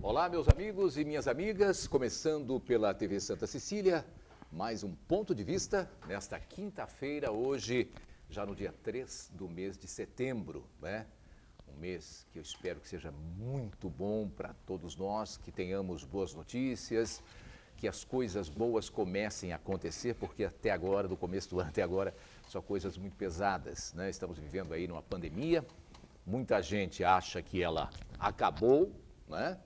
Olá, meus amigos e minhas amigas, começando pela TV Santa Cecília, mais um Ponto de Vista nesta quinta-feira, hoje, já no dia 3 do mês de setembro, né? Um mês que eu espero que seja muito bom para todos nós, que tenhamos boas notícias, que as coisas boas comecem a acontecer, porque até agora, do começo do ano até agora, são coisas muito pesadas, né? Estamos vivendo aí numa pandemia, muita gente acha que ela acabou, né?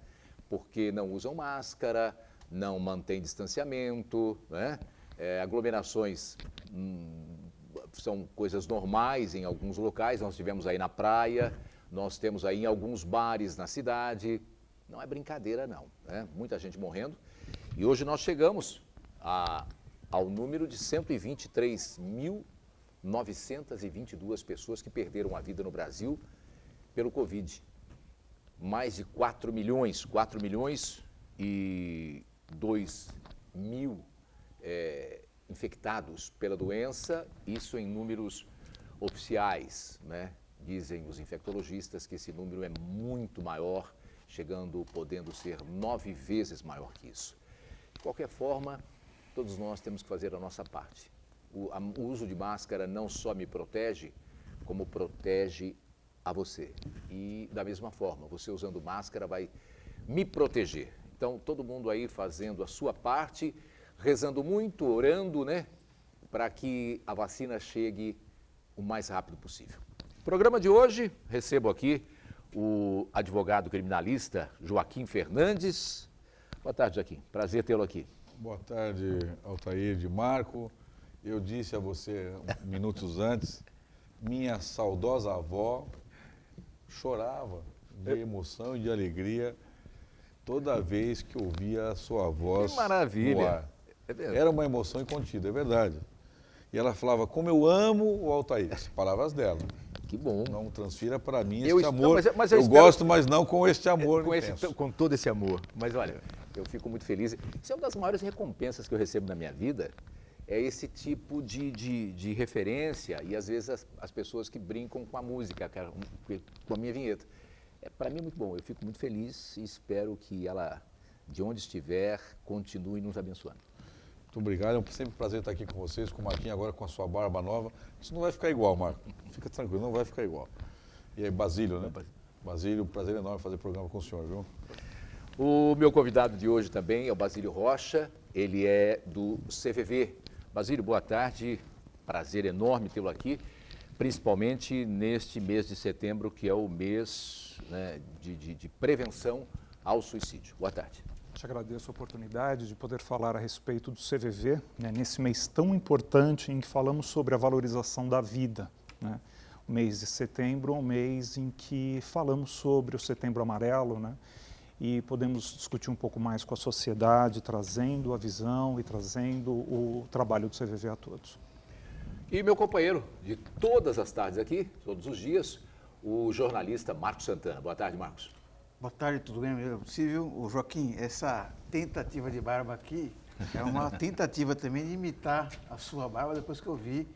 Porque não usam máscara, não mantém distanciamento, né? Aglomerações são coisas normais em alguns locais, nós tivemos aí na praia, nós temos aí em alguns bares na cidade, não é brincadeira não, né? Muita gente morrendo e hoje nós chegamos ao número de 123.922 pessoas que perderam a vida no Brasil pelo Covid. Mais de 4 milhões e 2 mil infectados pela doença, isso em números oficiais, né? Dizem os infectologistas que esse número é muito maior, podendo ser 9 vezes maior que isso. De qualquer forma, todos nós temos que fazer a nossa parte. O uso de máscara não só me protege, como protege a você. E da mesma forma, você usando máscara vai me proteger. Então, todo mundo aí fazendo a sua parte, rezando muito, orando, né? Para que a vacina chegue o mais rápido possível. Programa de hoje, recebo aqui o advogado criminalista Joaquim Fernandes. Boa tarde, Joaquim. Prazer tê-lo aqui. Boa tarde, Altair de Marco. Eu disse a você minutos antes, minha saudosa avó chorava de emoção e de alegria toda vez que ouvia a sua voz. Que maravilha! No ar. Era uma emoção incontida, é verdade. E ela falava, como eu amo o Altair. As palavras dela. Que bom. Não transfira para mim este amor. Mas eu gosto, mas não com este amor com todo esse amor. Mas olha, eu fico muito feliz. Isso é uma das maiores recompensas que eu recebo na minha vida. É esse tipo de referência e às vezes as pessoas que brincam com a música, com a minha vinheta. Para mim é muito bom, eu fico muito feliz e espero que ela, de onde estiver, continue nos abençoando. Muito obrigado, é sempre um prazer estar aqui com vocês, com o Marquinhos agora com a sua barba nova. Isso não vai ficar igual, Marco, fica tranquilo, não vai ficar igual. E aí, Basílio, né? Basílio, prazer enorme fazer programa com o senhor, viu? O meu convidado de hoje também é o Basílio Rocha, ele é do CVV. Basílio, boa tarde, prazer enorme tê-lo aqui, principalmente neste mês de setembro, que é o mês, né, de prevenção ao suicídio. Boa tarde. Te agradeço a oportunidade de poder falar a respeito do CVV, né, nesse mês tão importante em que falamos sobre a valorização da vida, né? O mês de setembro é um mês em que falamos sobre o Setembro Amarelo, né? E podemos discutir um pouco mais com a sociedade, trazendo a visão e trazendo o trabalho do CVV a todos. E meu companheiro de todas as tardes aqui, todos os dias, o jornalista Marcos Santana. Boa tarde, Marcos. Boa tarde, tudo bem, é possível? O Joaquim, essa tentativa de barba aqui é uma tentativa também de imitar a sua barba depois que eu vi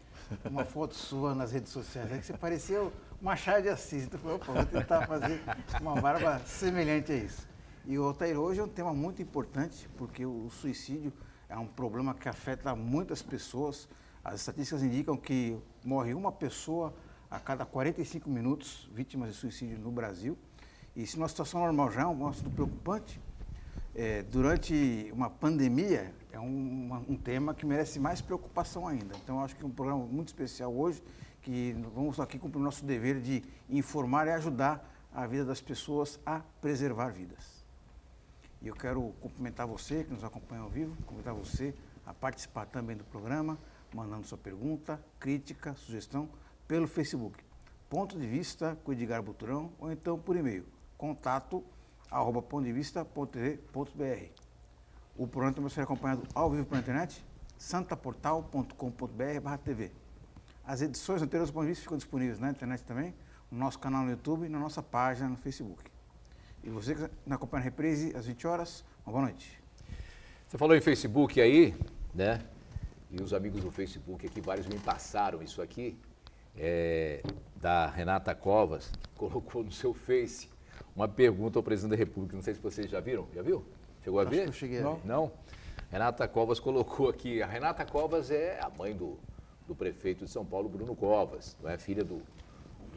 uma foto sua nas redes sociais. É que você parecia o Machado de Assis, então eu falei, opa, vou tentar fazer uma barba semelhante a isso. E o Altair, hoje é um tema muito importante, porque o suicídio é um problema que afeta muitas pessoas. As estatísticas indicam que morre uma pessoa a cada 45 minutos vítimas de suicídio no Brasil. E se numa situação normal já é um assunto preocupante, durante uma pandemia é um tema que merece mais preocupação ainda. Então, eu acho que é um programa muito especial hoje, que vamos aqui cumprir o nosso dever de informar e ajudar a vida das pessoas a preservar vidas. E eu quero cumprimentar você que nos acompanha ao vivo, convidar você a participar também do programa, mandando sua pergunta, crítica, sugestão pelo Facebook. Ponto de Vista com Edgar Buturão ou então por e-mail, contato@pontodevista.tv.br. O programa também será acompanhado ao vivo pela internet, santaportal.com.br/tv. As edições anteriores do Ponto de Vista ficam disponíveis na internet também, no nosso canal no YouTube e na nossa página no Facebook. E você que nos acompanha na reprise às 20 horas, uma boa noite. Você falou em Facebook aí, né? E os amigos do Facebook aqui, vários me passaram isso aqui, da Renata Covas, colocou no seu Face uma pergunta ao presidente da República. Não sei se vocês já viram. Já viu? Chegou a ver? que eu cheguei a ver. Não? Renata Covas colocou aqui. A Renata Covas é a mãe do prefeito de São Paulo, Bruno Covas, não é? Filha do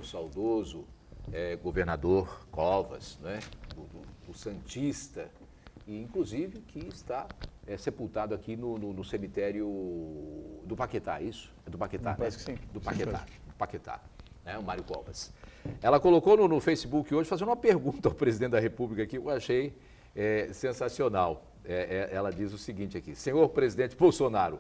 saudoso governador Covas, não é? do Santista, e inclusive que está sepultado aqui no cemitério do Paquetá, isso? É do Paquetá, né? Parece que sim. Do Paquetá, Paquetá, né? O Mário Covas. Ela colocou no Facebook hoje, fazendo uma pergunta ao presidente da República que eu achei sensacional. Ela diz o seguinte aqui: senhor presidente Bolsonaro,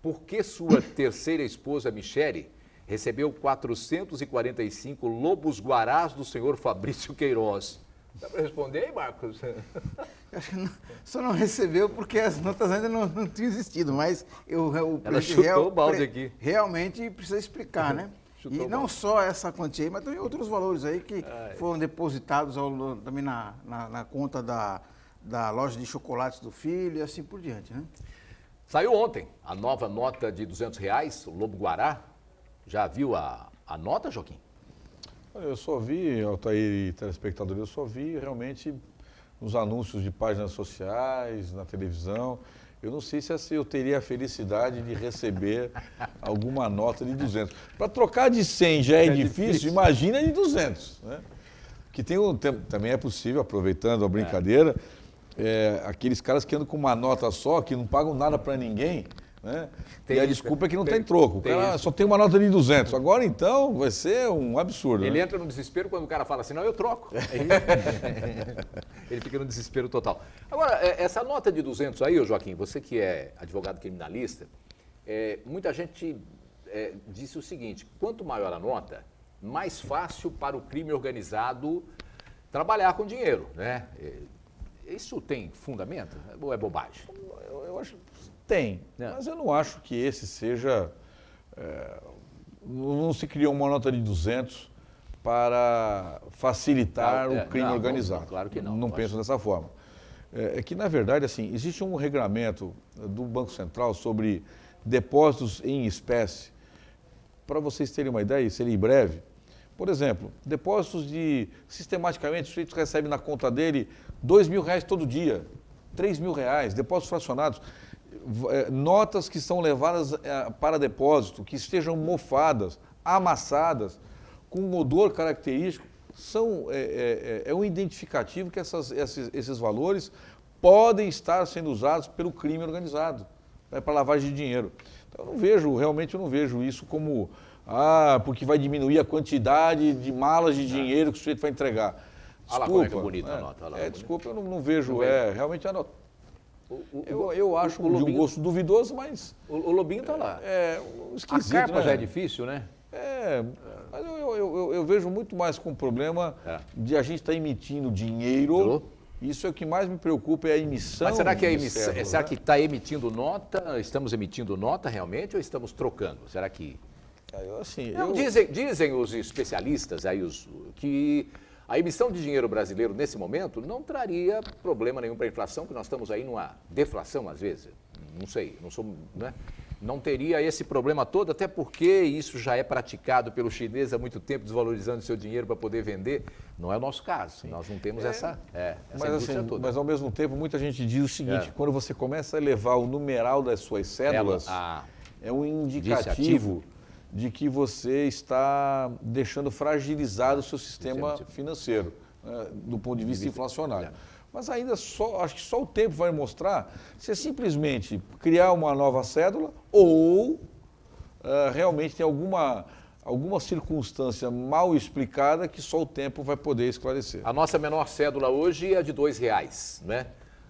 por que sua terceira esposa, Michele, recebeu 445 lobos-guarás do senhor Fabrício Queiroz? Dá para responder aí, Marcos? Acho que só não recebeu porque as notas ainda não tinham existido, mas Ela chutou o balde aqui. Realmente precisa explicar, né? Chutou E o não balde. só essa quantia aí, mas também outros valores aí que foram depositados também na conta da loja de chocolates do filho e assim por diante, né? Saiu ontem a nova nota de R$200, o Lobo-Guará. Já viu a nota, Joaquim? Olha, eu só vi, Altair e telespectadores, eu só vi realmente nos anúncios de páginas sociais, na televisão. Eu não sei se eu teria a felicidade de receber alguma nota de 200. Para trocar de 100 já é difícil, imagina de 200. Né? Que também é possível, aproveitando a brincadeira, aqueles caras que andam com uma nota só, que não pagam nada para ninguém, né? E a desculpa é que não tem troco. O cara só tem uma nota de 200. Agora, então, vai ser um absurdo. Ele né? entra no desespero quando o cara fala assim, não, eu troco. Ele fica no desespero total. Agora, essa nota de 200 aí, ô Joaquim, você que é advogado criminalista, muita gente disse o seguinte: quanto maior a nota, mais fácil para o crime organizado trabalhar com dinheiro, né? Isso tem fundamento ou é bobagem? Eu acho que tem, mas eu não acho que esse seja... não se criou uma nota de 200 para facilitar o crime organizado. Claro que não. Não penso dessa forma. É que, na verdade, assim, existe um regramento do Banco Central sobre depósitos em espécie. Para vocês terem uma ideia, e serem breve, por exemplo, depósitos sistematicamente, o sujeito recebe na conta dele R$2.000 todo dia, R$3.000, depósitos fracionados, notas que são levadas para depósito, que estejam mofadas, amassadas, com um odor característico, é um identificativo que esses valores podem estar sendo usados pelo crime organizado, para lavagem de dinheiro. Então, realmente eu não vejo isso como... porque vai diminuir a quantidade de malas de dinheiro que o sujeito vai entregar. Desculpa. Olha lá como é que é bonita a nota. Desculpa, eu não vejo. Realmente a nota. Eu acho o de um gosto duvidoso, mas... O lobinho está lá. Esquisito, a capa né? já é difícil, né? Mas eu vejo muito mais com o problema de a gente estar emitindo dinheiro. Isso é o que mais me preocupa, é a emissão. Mas será que será que está emitindo nota? Estamos emitindo nota realmente ou estamos trocando? Será que... Dizem os especialistas aí que a emissão de dinheiro brasileiro nesse momento não traria problema nenhum para a inflação, que nós estamos aí numa deflação às vezes. Não sei, né? Não teria esse problema todo, até porque isso já é praticado pelos chineses há muito tempo, desvalorizando seu dinheiro para poder vender. Não é o nosso caso. Sim. Nós não temos essa indústria toda. Mas ao mesmo tempo, muita gente diz o seguinte: quando você começa a elevar o numeral das suas cédulas, é um indicativo de que você está deixando fragilizado o seu sistema financeiro, do ponto de vista inflacionário. Mas ainda acho que só o tempo vai mostrar se é simplesmente criar uma nova cédula ou realmente tem alguma circunstância mal explicada que só o tempo vai poder esclarecer. A nossa menor cédula hoje é de R$2, né?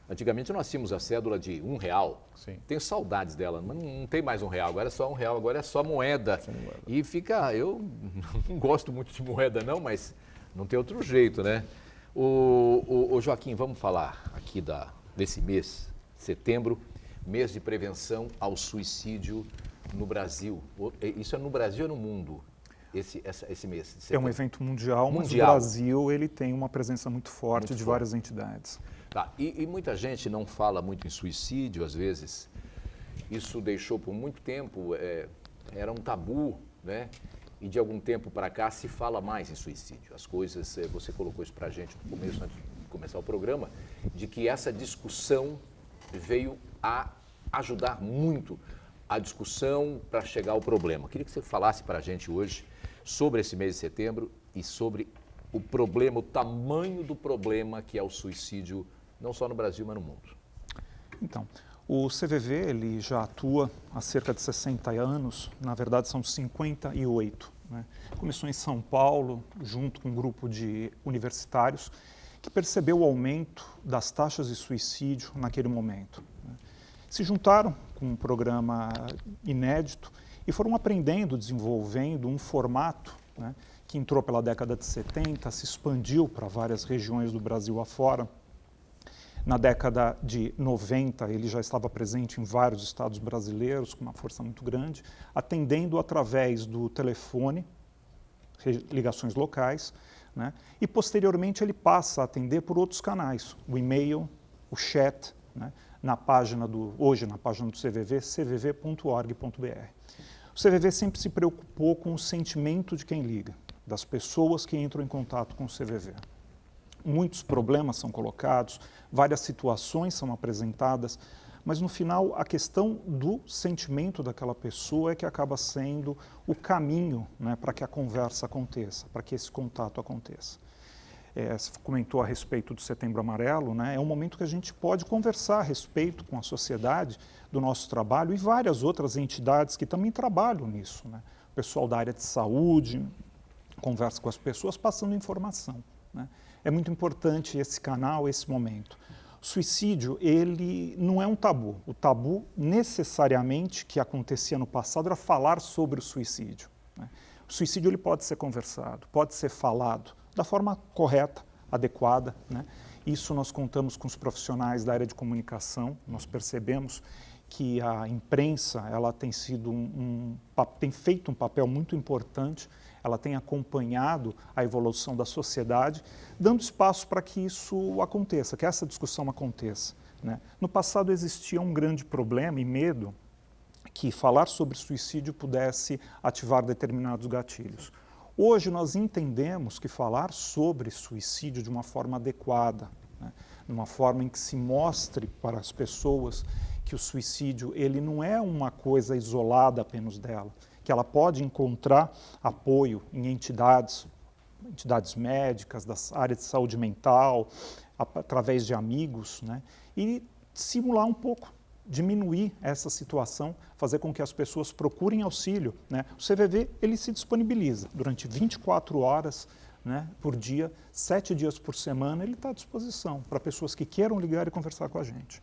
Antigamente nós tínhamos a cédula de R$1. Sim. Tenho saudades dela, mas não tem mais R$1, agora é só R$1, agora é só moeda. E eu não gosto muito de moeda não, mas não tem outro jeito, né? O Joaquim, vamos falar aqui desse mês, setembro, mês de prevenção ao suicídio no Brasil. Isso é no Brasil ou no mundo? Esse mês de setembro? É um evento mundial, mas o Brasil ele tem uma presença muito forte de várias entidades. Tá. E muita gente não fala muito em suicídio, às vezes. Isso deixou por muito tempo, era um tabu, né? e de algum tempo para cá se fala mais em suicídio. As coisas, você colocou isso para a gente no começo, antes de começar o programa, de que essa discussão veio a ajudar muito a discussão para chegar ao problema. Queria que você falasse para a gente hoje sobre esse mês de setembro e sobre o problema, o tamanho do problema que é o suicídio, não só no Brasil, mas no mundo. Então, o CVV ele já atua há cerca de 60 anos, na verdade são 58. Né? Começou em São Paulo, junto com um grupo de universitários, que percebeu o aumento das taxas de suicídio naquele momento. Né? Se juntaram com um programa inédito e foram aprendendo, desenvolvendo um formato, né, que entrou pela década de 70, se expandiu para várias regiões do Brasil afora. Na década de 90, ele já estava presente em vários estados brasileiros, com uma força muito grande, atendendo através do telefone, ligações locais, né? E posteriormente ele passa a atender por outros canais, o e-mail, o chat, né? Hoje na página do CVV, cvv.org.br. O CVV sempre se preocupou com o sentimento de quem liga, das pessoas que entram em contato com o CVV. Muitos problemas são colocados, várias situações são apresentadas, mas no final a questão do sentimento daquela pessoa é que acaba sendo o caminho, né, para que a conversa aconteça, para que esse contato aconteça. Você comentou a respeito do Setembro Amarelo, né, é um momento que a gente pode conversar a respeito com a sociedade do nosso trabalho e várias outras entidades que também trabalham nisso. Né? O pessoal da área de saúde conversa com as pessoas passando informação. Né? É muito importante esse canal, esse momento. O suicídio, ele não é um tabu. O tabu, necessariamente, que acontecia no passado, era falar sobre o suicídio. Né? O suicídio ele pode ser conversado, pode ser falado da forma correta, adequada. Né? Isso nós contamos com os profissionais da área de comunicação, nós percebemos que a imprensa ela tem feito um papel muito importante, ela tem acompanhado a evolução da sociedade, dando espaço para que isso aconteça, que essa discussão aconteça. Né? No passado existia um grande problema e medo que falar sobre suicídio pudesse ativar determinados gatilhos. Hoje nós entendemos que falar sobre suicídio de uma forma adequada, né? De uma forma em que se mostre para as pessoas que o suicídio ele não é uma coisa isolada apenas dela, que ela pode encontrar apoio em entidades médicas, das áreas de saúde mental, através de amigos, né? E simular um pouco, diminuir essa situação, fazer com que as pessoas procurem auxílio. Né? O CVV ele se disponibiliza durante 24 horas, né, por dia, 7 dias por semana, ele está à disposição para pessoas que queiram ligar e conversar com a gente.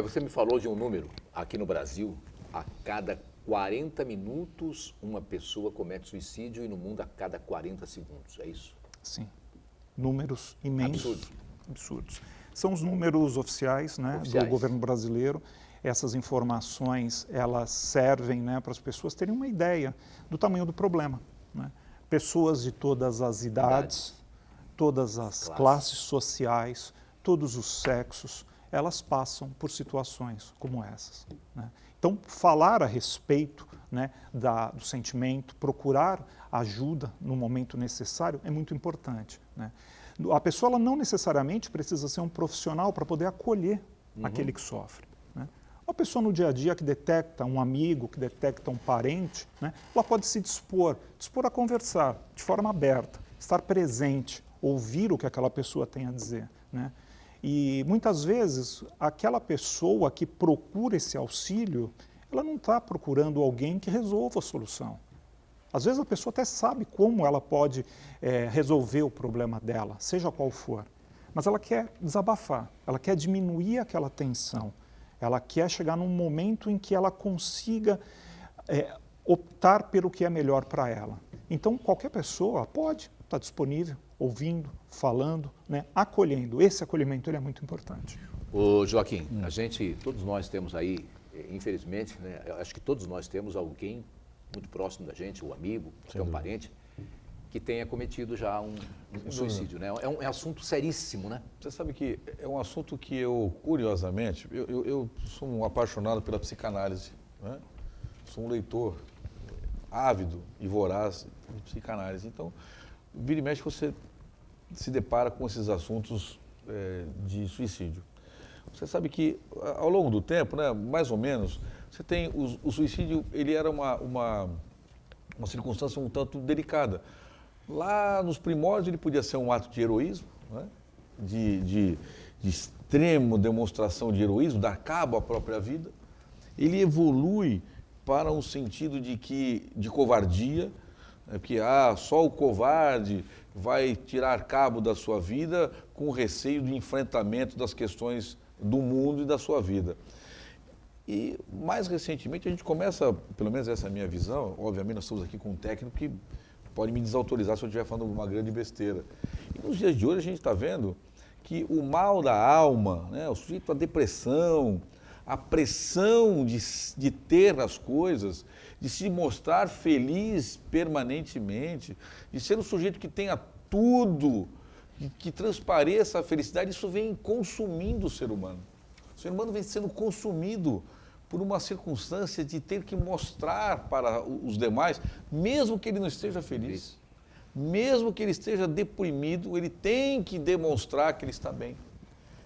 Você me falou de um número, aqui no Brasil, a cada 40 minutos uma pessoa comete suicídio e no mundo a cada 40 segundos, é isso? Sim, números imensos, absurdos. São os números oficiais, né, do governo brasileiro. Essas informações elas servem, né, para as pessoas terem uma ideia do tamanho do problema. Né? Pessoas de todas as idades, todas as classes sociais, todos os sexos, elas passam por situações como essas. Né? Então, falar a respeito, né, do sentimento, procurar ajuda no momento necessário é muito importante. Né? A pessoa ela não necessariamente precisa ser um profissional para poder acolher aquele que sofre. Né? Uma pessoa no dia a dia que detecta um amigo, que detecta um parente, né, ela pode se dispor a conversar de forma aberta, estar presente, ouvir o que aquela pessoa tem a dizer. Né? E muitas vezes aquela pessoa que procura esse auxílio, ela não está procurando alguém que resolva a solução. Às vezes a pessoa até sabe como ela pode resolver o problema dela, seja qual for, mas ela quer desabafar, ela quer diminuir aquela tensão, ela quer chegar num momento em que ela consiga optar pelo que é melhor para ela. Então qualquer pessoa pode estar disponível, ouvindo, falando, né, acolhendo. Esse acolhimento ele é muito importante. Ô Joaquim, todos nós temos aí, infelizmente, né, acho que todos nós temos alguém muito próximo da gente, um amigo, até um parente, que tenha cometido já um suicídio, né? É um assunto seríssimo, né? Você sabe que é um assunto que eu, curiosamente, eu sou um apaixonado pela psicanálise, né? Sou um leitor ávido e voraz de psicanálise. Então, vira e mexe você se depara com esses assuntos de suicídio. Você sabe que ao longo do tempo, né, mais ou menos, você tem o suicídio, ele era uma circunstância um tanto delicada. Lá nos primórdios ele podia ser um ato de heroísmo, né, de extrema demonstração de heroísmo, dar cabo à própria vida. Ele evolui para um sentido de covardia, né, porque só o covarde vai tirar cabo da sua vida com receio de enfrentamento das questões do mundo e da sua vida. E mais recentemente a gente começa, pelo menos essa é a minha visão, obviamente nós estamos aqui com um técnico que pode me desautorizar se eu estiver falando uma grande besteira. E nos dias de hoje a gente está vendo que o mal da alma, né, o sujeito, a depressão, a pressão de ter as coisas, de se mostrar feliz permanentemente, de ser um sujeito que tenha tudo, que transpareça a felicidade, isso vem consumindo o ser humano. O ser humano vem sendo consumido por uma circunstância de ter que mostrar para os demais, mesmo que ele não esteja feliz, mesmo que ele esteja deprimido, ele tem que demonstrar que ele está bem.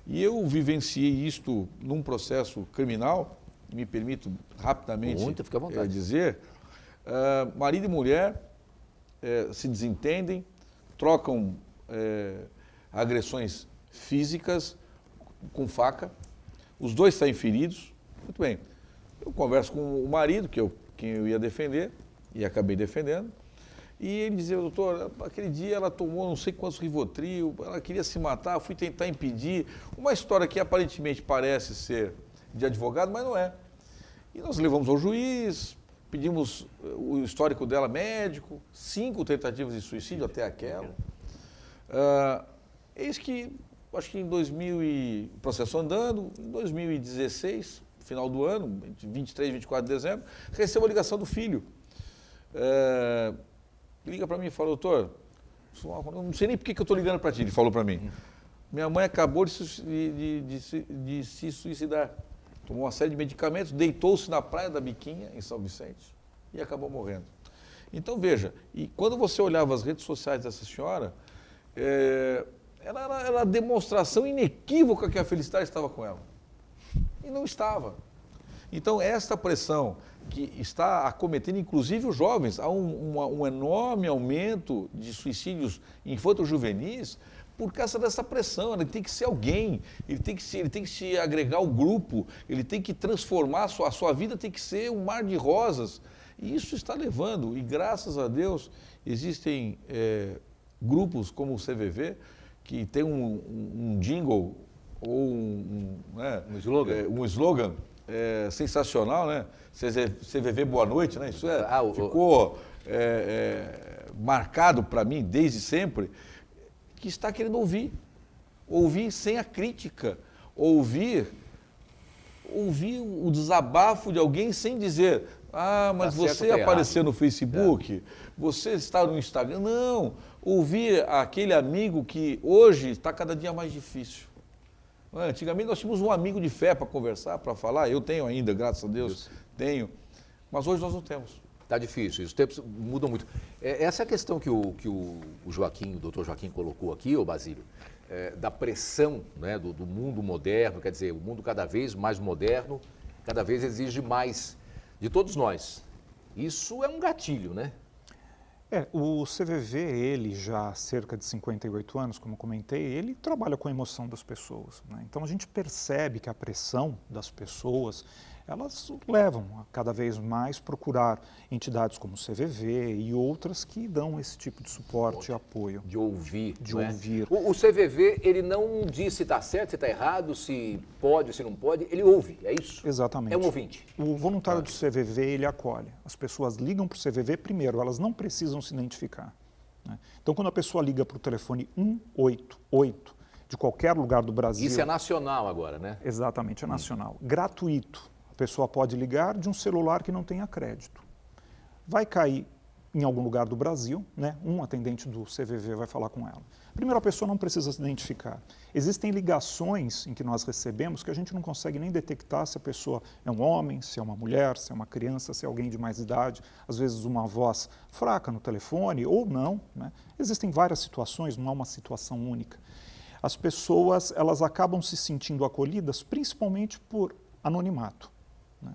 E eu vivenciei isto num processo criminal, me permito rapidamente fica à vontade. dizer, marido e mulher se desentendem, trocam agressões físicas com faca, os dois saem feridos. Muito bem, eu converso com o marido, quem eu ia defender, e acabei defendendo, e ele dizia, doutor, aquele dia ela tomou não sei quantos Rivotril, ela queria se matar, eu fui tentar impedir, uma história que aparentemente parece ser de advogado, mas não é. E nós levamos ao juiz, pedimos o histórico dela médico, 5 tentativas de suicídio até aquela. Eis que, acho que processo andando, em 2016, final do ano, 23, 24 de dezembro, recebo a ligação do filho. Liga para mim e fala, doutor, eu não sei nem por que eu estou ligando para ti, ele falou para mim. Minha mãe acabou de se suicidar. Tomou uma série de medicamentos, deitou-se na praia da Biquinha, em São Vicente, e acabou morrendo. Então, veja, e quando você olhava as redes sociais dessa senhora, ela era a demonstração inequívoca que a felicidade estava com ela. E não estava. Então, esta pressão que está acometendo, inclusive os jovens, há um enorme aumento de suicídios infanto-juvenis por causa dessa pressão. Ele tem que ser alguém, ele tem que se agregar ao grupo, ele tem que transformar, a sua vida tem que ser um mar de rosas. E isso está levando, e graças a Deus, existem grupos como o CVV, que tem um jingle ou um slogan sensacional, né? CVV Boa Noite, né? Isso ficou marcado para mim desde sempre, que está querendo ouvir sem a crítica, ouvir o desabafo de alguém sem dizer, mas você apareceu no Facebook, você está no Instagram. Não, ouvir aquele amigo que hoje está cada dia mais difícil. Antigamente nós tínhamos um amigo de fé para conversar, para falar, eu tenho ainda, graças a Deus, tenho, mas hoje nós não temos. Está difícil, os tempos mudam muito. Essa é a questão que o Joaquim, o doutor Joaquim colocou aqui, ô Basílio, da pressão, né, do mundo moderno, quer dizer, o mundo cada vez mais moderno, cada vez exige mais de todos nós. Isso é um gatilho, né? O CVV, ele já há cerca de 58 anos, como comentei, ele trabalha com a emoção das pessoas, né? Então a gente percebe que a pressão das pessoas, elas levam a cada vez mais procurar entidades como o CVV e outras que dão esse tipo de suporte e apoio. De ouvir. De ouvir. O CVV, ele não diz se está certo, se está errado, se pode, se não pode, ele ouve, é isso? Exatamente. É um ouvinte. O voluntário do CVV, ele acolhe. As pessoas ligam para o CVV, primeiro, elas não precisam se identificar, né? Então, quando a pessoa liga para o telefone 188, de qualquer lugar do Brasil... Isso é nacional agora, né? Exatamente, é nacional. Gratuito. A pessoa pode ligar de um celular que não tenha crédito. Vai cair em algum lugar do Brasil, né, um atendente do CVV vai falar com ela. Primeiro, a pessoa não precisa se identificar. Existem ligações em que nós recebemos que a gente não consegue nem detectar se a pessoa é um homem, se é uma mulher, se é uma criança, se é alguém de mais idade, às vezes uma voz fraca no telefone ou não, né? Existem várias situações, não há uma situação única. As pessoas, elas acabam se sentindo acolhidas principalmente por anonimato, né?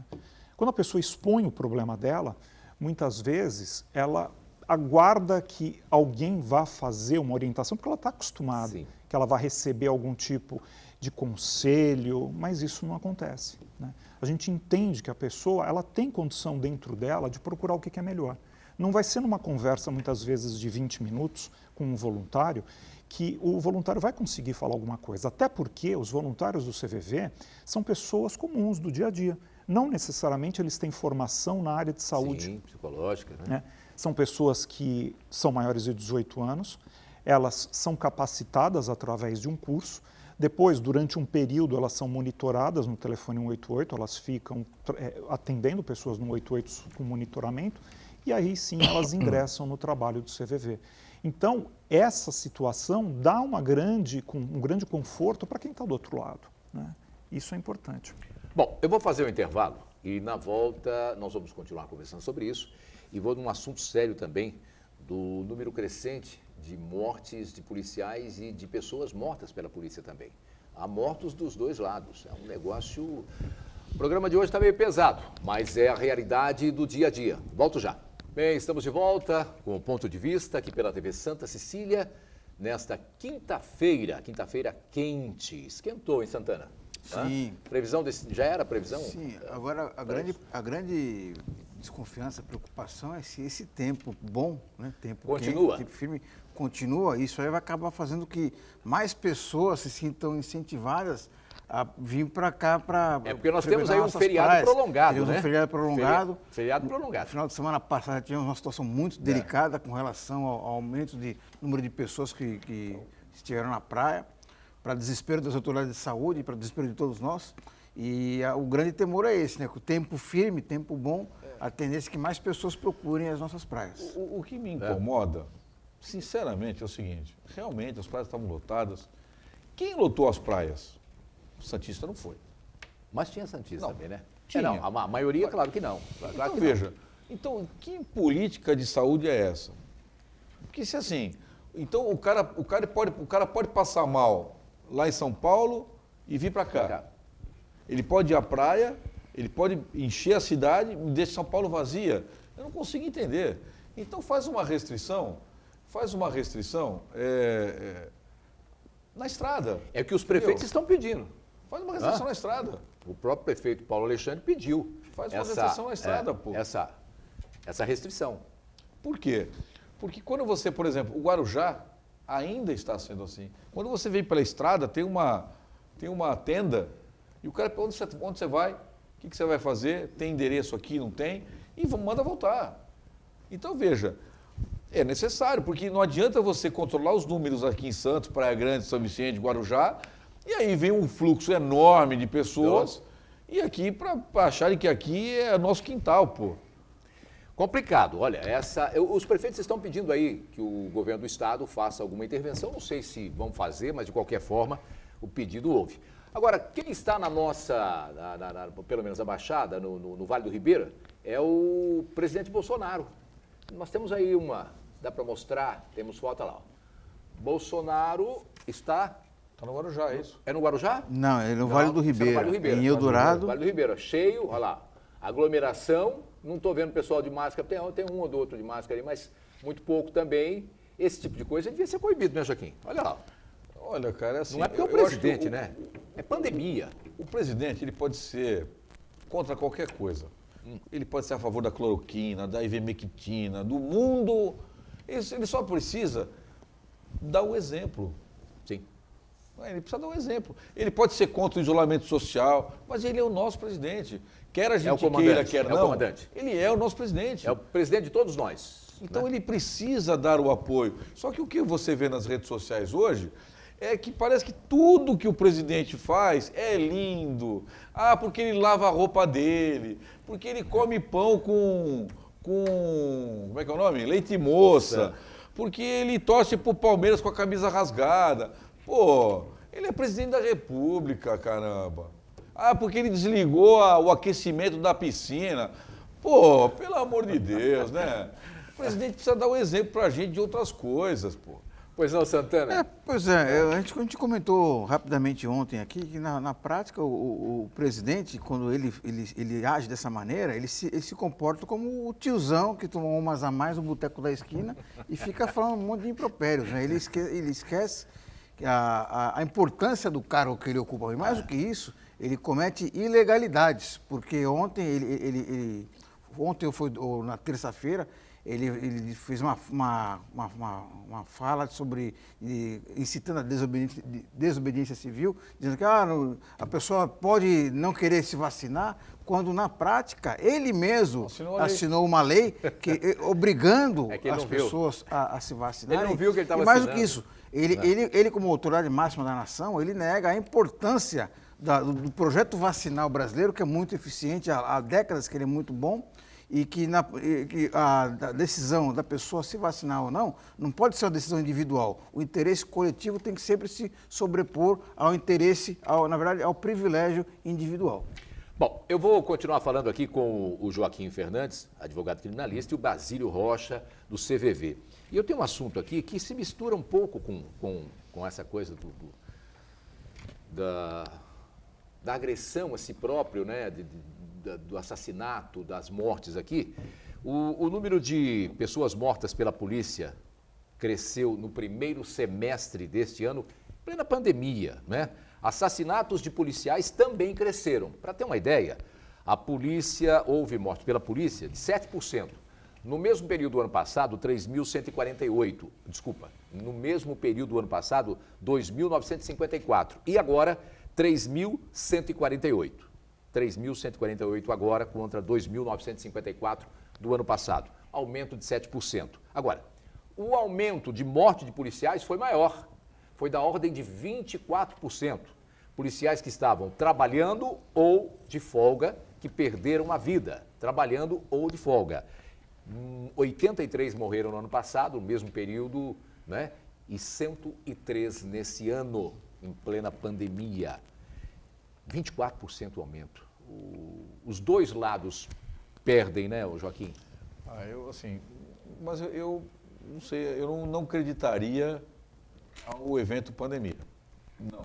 Quando a pessoa expõe o problema dela, muitas vezes ela aguarda que alguém vá fazer uma orientação, porque ela está acostumada, Sim. que ela vai receber algum tipo de conselho, mas isso não acontece, né? A gente entende que a pessoa ela tem condição dentro dela de procurar o que é melhor. Não vai ser numa conversa, muitas vezes, de 20 minutos com um voluntário, que o voluntário vai conseguir falar alguma coisa. Até porque os voluntários do CVV são pessoas comuns do dia a dia. Não necessariamente eles têm formação na área de saúde. Sim, psicológica, né? Né? São pessoas que são maiores de 18 anos, elas são capacitadas através de um curso, depois, durante um período, elas são monitoradas no telefone 188, elas ficam atendendo pessoas no 188 com monitoramento, e aí sim elas ingressam no trabalho do CVV. Então, essa situação dá um grande conforto para quem está do outro lado, né? Isso é importante. Bom, eu vou fazer um intervalo e na volta nós vamos continuar conversando sobre isso e vou num assunto sério também do número crescente de mortes de policiais e de pessoas mortas pela polícia também. Há mortos dos dois lados, é um negócio... O programa de hoje está meio pesado, mas é a realidade do dia a dia. Volto já. Bem, estamos de volta com o Ponto de Vista aqui pela TV Santa Cecília, nesta quinta-feira quente. Esquentou em Santana? Sim. Previsão já era previsão? Sim, agora a grande desconfiança, preocupação é se esse tempo bom, né, tempo Continua. quente, tempo firme, continua. Isso aí vai acabar fazendo que mais pessoas se sintam incentivadas a vir para cá para... É porque nós temos aí um feriado prolongado, né? Um feriado prolongado. Feriado prolongado. No final de semana passada tivemos uma situação muito delicada com relação ao aumento de número de pessoas que estiveram na praia, para desespero das autoridades de saúde, para desespero de todos nós. E o grande temor é esse, né? Com o tempo firme, tempo bom, a tendência é que mais pessoas procurem as nossas praias. O que me incomoda, sinceramente, é o seguinte: realmente as praias estavam lotadas. Quem lotou as praias? O Santista não foi. Mas tinha Santista também, né? Tinha. Não, a maioria, claro que não. Claro Então que veja, então que política de saúde é essa? Porque se assim, então o cara pode passar mal lá em São Paulo e vir para cá. Ele pode ir à praia, ele pode encher a cidade e deixar São Paulo vazia. Eu não consigo entender. Então faz uma restrição na estrada. É o que os prefeitos estão pedindo. Faz uma restrição na estrada. O próprio prefeito Paulo Alexandre pediu. Faz uma restrição na estrada, pô. Essa restrição. Por quê? Porque quando você, por exemplo, o Guarujá ainda está sendo assim. Quando você vem pela estrada, tem uma tenda e o cara pergunta onde você vai, o que você vai fazer, tem endereço aqui, não tem, e manda voltar. Então, veja, é necessário, porque não adianta você controlar os números aqui em Santos, Praia Grande, São Vicente, Guarujá, e aí vem um fluxo enorme de pessoas, e aqui, para acharem que aqui é nosso quintal, pô. Complicado. Olha, os prefeitos estão pedindo aí que o governo do estado faça alguma intervenção. Não sei se vão fazer, mas de qualquer forma o pedido houve. Agora, quem está na nossa, pelo menos na Baixada, no Vale do Ribeira, é o presidente Bolsonaro. Nós temos aí dá para mostrar, temos foto lá. Ó. Bolsonaro está... Está no Guarujá, é isso? É no Guarujá? Não, é no Vale do Ribeira. No Vale do Ribeira. Em Eldorado. Vale do Ribeira, cheio, olha lá. Aglomeração, não estou vendo pessoal de máscara, tem um ou outro de máscara aí, mas muito pouco também. Esse tipo de coisa devia ser proibido, né, Joaquim? Olha lá. Olha, cara, é assim... Não é porque é o presidente, né? É pandemia. O presidente, ele pode ser contra qualquer coisa. Ele pode ser a favor da cloroquina, da ivermectina, do mundo. Ele só precisa dar o exemplo. Sim. Ele precisa dar um exemplo. Ele pode ser contra o isolamento social, mas ele é o nosso presidente. Quer a gente queira, quer não, ele é o nosso presidente. É o presidente de todos nós. Então ele precisa dar o apoio. Só que o que você vê nas redes sociais hoje é que parece que tudo que o presidente faz é lindo. Ah, porque ele lava a roupa dele, porque ele come pão com com, como é que é o nome? Leite moça, porque ele torce pro Palmeiras com a camisa rasgada. Pô, ele é presidente da República, caramba. Ah, porque ele desligou o aquecimento da piscina. Pô, pelo amor de Deus, né? O presidente precisa dar um exemplo pra gente de outras coisas, pô. Pois não, Santana? Pois é, a gente comentou rapidamente ontem aqui que na prática o presidente, quando ele age dessa maneira, ele se comporta como o tiozão que tomou umas a mais no boteco da esquina e fica falando um monte de impropérios, né? Ele esquece a importância do cargo que ele ocupa. E mais do que isso, ele comete ilegalidades, porque ontem ou na terça-feira, ele fez uma fala sobre incitando a desobediência civil, dizendo que a pessoa pode não querer se vacinar, quando na prática ele mesmo assinou uma lei que, obrigando as pessoas a se vacinar. Ele não viu que ele estava assinando. E mais do que isso, ele como autoridade máxima da nação, ele nega a importância do projeto vacinal brasileiro, que é muito eficiente, há décadas que ele é muito bom, e que a decisão da pessoa se vacinar ou não pode ser uma decisão individual. O interesse coletivo tem que sempre se sobrepor ao interesse, na verdade, ao privilégio individual. Bom, eu vou continuar falando aqui com o Joaquim Fernandes, advogado criminalista, e o Basílio Rocha, do CVV. E eu tenho um assunto aqui que se mistura um pouco com essa coisa da agressão a si próprio, né? Do assassinato, das mortes aqui. O número de pessoas mortas pela polícia cresceu no primeiro semestre deste ano, plena pandemia, né? Assassinatos de policiais também cresceram. Para ter uma ideia, houve morte pela polícia de 7%. No mesmo período do ano passado, 3.148. Desculpa, no mesmo período do ano passado, 2.954. E agora, 3.148. 3.148 agora contra 2.954 do ano passado. Aumento de 7%. Agora, o aumento de morte de policiais foi maior. Foi da ordem de 24%. Policiais que estavam trabalhando ou de folga, que perderam a vida, trabalhando ou de folga. 83 morreram no ano passado, no mesmo período, né? E 103 nesse ano, em plena pandemia. 24% aumento. Os dois lados perdem, né, Joaquim? Mas eu não sei, eu não acreditaria ao evento pandemia. Não.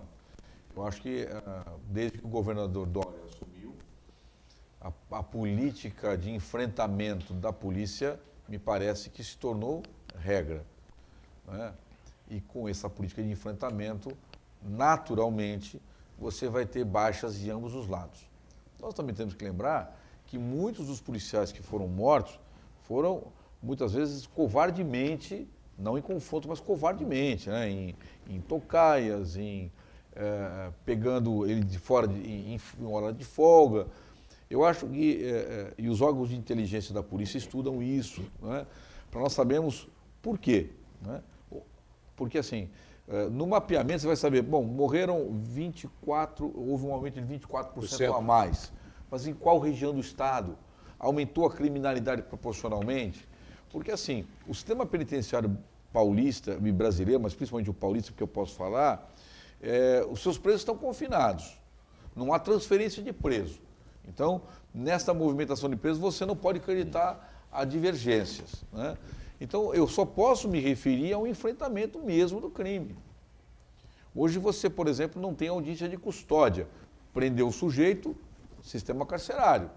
Eu acho que desde que o governador Dória assumiu, a política de enfrentamento da polícia me parece que se tornou regra, né? E com essa política de enfrentamento, naturalmente, você vai ter baixas de ambos os lados. Nós também temos que lembrar que muitos dos policiais que foram mortos foram, muitas vezes, covardemente, não em confronto, mas covardemente, né? Em tocaias, pegando ele de fora em hora de folga. Eu acho que, e os órgãos de inteligência da polícia estudam isso, né? Para nós sabermos por quê, né? Porque, assim, no mapeamento você vai saber, bom, morreram 24, houve um aumento de 24% a mais. Mas em qual região do estado? Aumentou a criminalidade proporcionalmente? Porque, assim, o sistema penitenciário paulista e brasileiro, mas principalmente o paulista, porque eu posso falar, os seus presos estão confinados. Não há transferência de preso. Então, nessa movimentação de presos, você não pode acreditar a divergências, né? Então, eu só posso me referir ao enfrentamento mesmo do crime. Hoje você, por exemplo, não tem audiência de custódia. Prendeu o sujeito, sistema carcerário.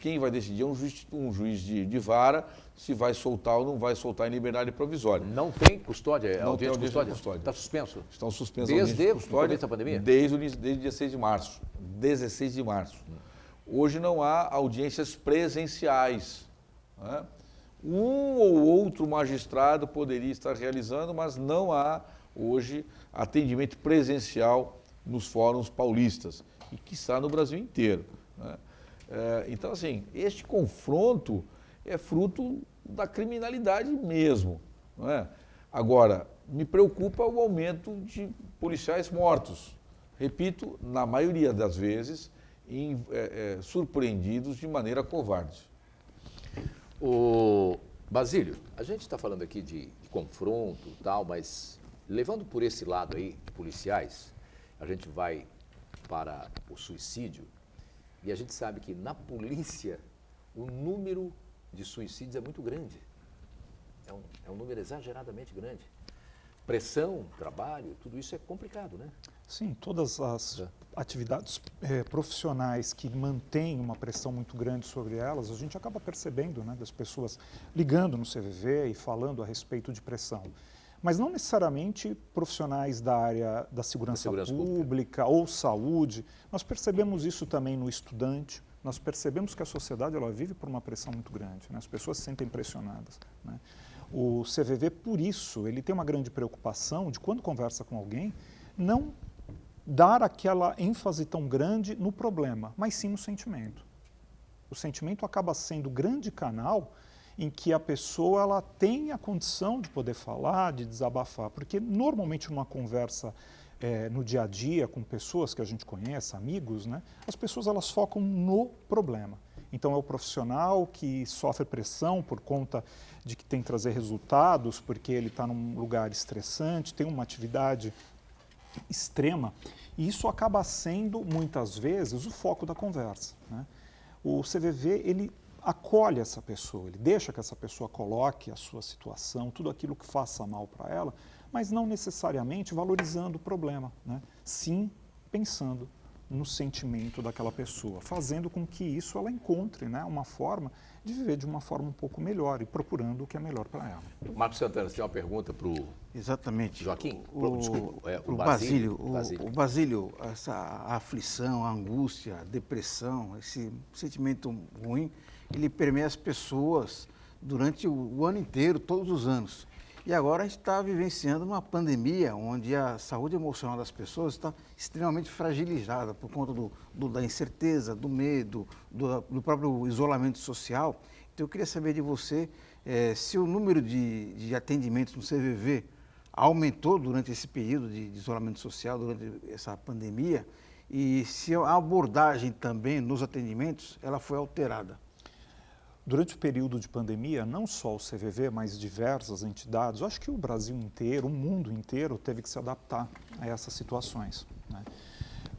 Quem vai decidir é um juiz de vara se vai soltar ou não vai soltar em liberdade provisória. Não tem custódia? Não tem audiência de custódia. Está suspenso? Estão suspensas desde a custódia da pandemia? Desde 16 de março. 16 de março. Hoje não há audiências presenciais, né? Um ou outro magistrado poderia estar realizando, mas não há hoje atendimento presencial nos fóruns paulistas, e que está no Brasil inteiro, né? Então, assim, este confronto é fruto da criminalidade mesmo, não é? Agora, me preocupa o aumento de policiais mortos. Repito, na maioria das vezes, surpreendidos de maneira covarde. O Basílio, a gente está falando aqui de confronto e tal, mas levando por esse lado aí, de policiais, a gente vai para o suicídio e a gente sabe que na polícia o número de suicídios é muito grande. É um número exageradamente grande. Pressão, trabalho, tudo isso é complicado, né? Sim, todas as atividades profissionais que mantêm uma pressão muito grande sobre elas, a gente acaba percebendo, né, das pessoas ligando no CVV e falando a respeito de pressão. Mas não necessariamente profissionais da área da segurança pública ou saúde. Nós percebemos isso também no estudante. Nós percebemos que a sociedade ela vive por uma pressão muito grande, né? As pessoas se sentem pressionadas, né? O CVV, por isso, ele tem uma grande preocupação de, quando conversa com alguém, não dar aquela ênfase tão grande no problema, mas sim no sentimento. O sentimento acaba sendo o grande canal em que a pessoa ela tem a condição de poder falar, de desabafar, porque normalmente numa conversa no dia a dia com pessoas que a gente conhece, amigos, né, as pessoas elas focam no problema. Então é o profissional que sofre pressão por conta de que tem que trazer resultados, porque ele está num lugar estressante, tem uma atividade extrema, e isso acaba sendo, muitas vezes, o foco da conversa, né? O CVV, ele acolhe essa pessoa, ele deixa que essa pessoa coloque a sua situação, tudo aquilo que faça mal para ela, mas não necessariamente valorizando o problema, né? Sim pensando no sentimento daquela pessoa, fazendo com que isso ela encontre, né, uma forma de viver de uma forma um pouco melhor e procurando o que é melhor para ela. Marcos Santana, você tem uma pergunta para o Exatamente. Joaquim? Desculpa, o Basílio. Basílio. O Basílio, essa aflição, a angústia, a depressão, esse sentimento ruim, ele permeia as pessoas durante o ano inteiro, todos os anos. E agora a gente está vivenciando uma pandemia onde a saúde emocional das pessoas está extremamente fragilizada por conta da incerteza, do medo, do próprio isolamento social. Então eu queria saber de você se o número de atendimentos no CVV aumentou durante esse período de isolamento social, durante essa pandemia, e se a abordagem também nos atendimentos ela foi alterada. Durante o período de pandemia, não só o CVV, mas diversas entidades, eu acho que o Brasil inteiro, o mundo inteiro, teve que se adaptar a essas situações, né?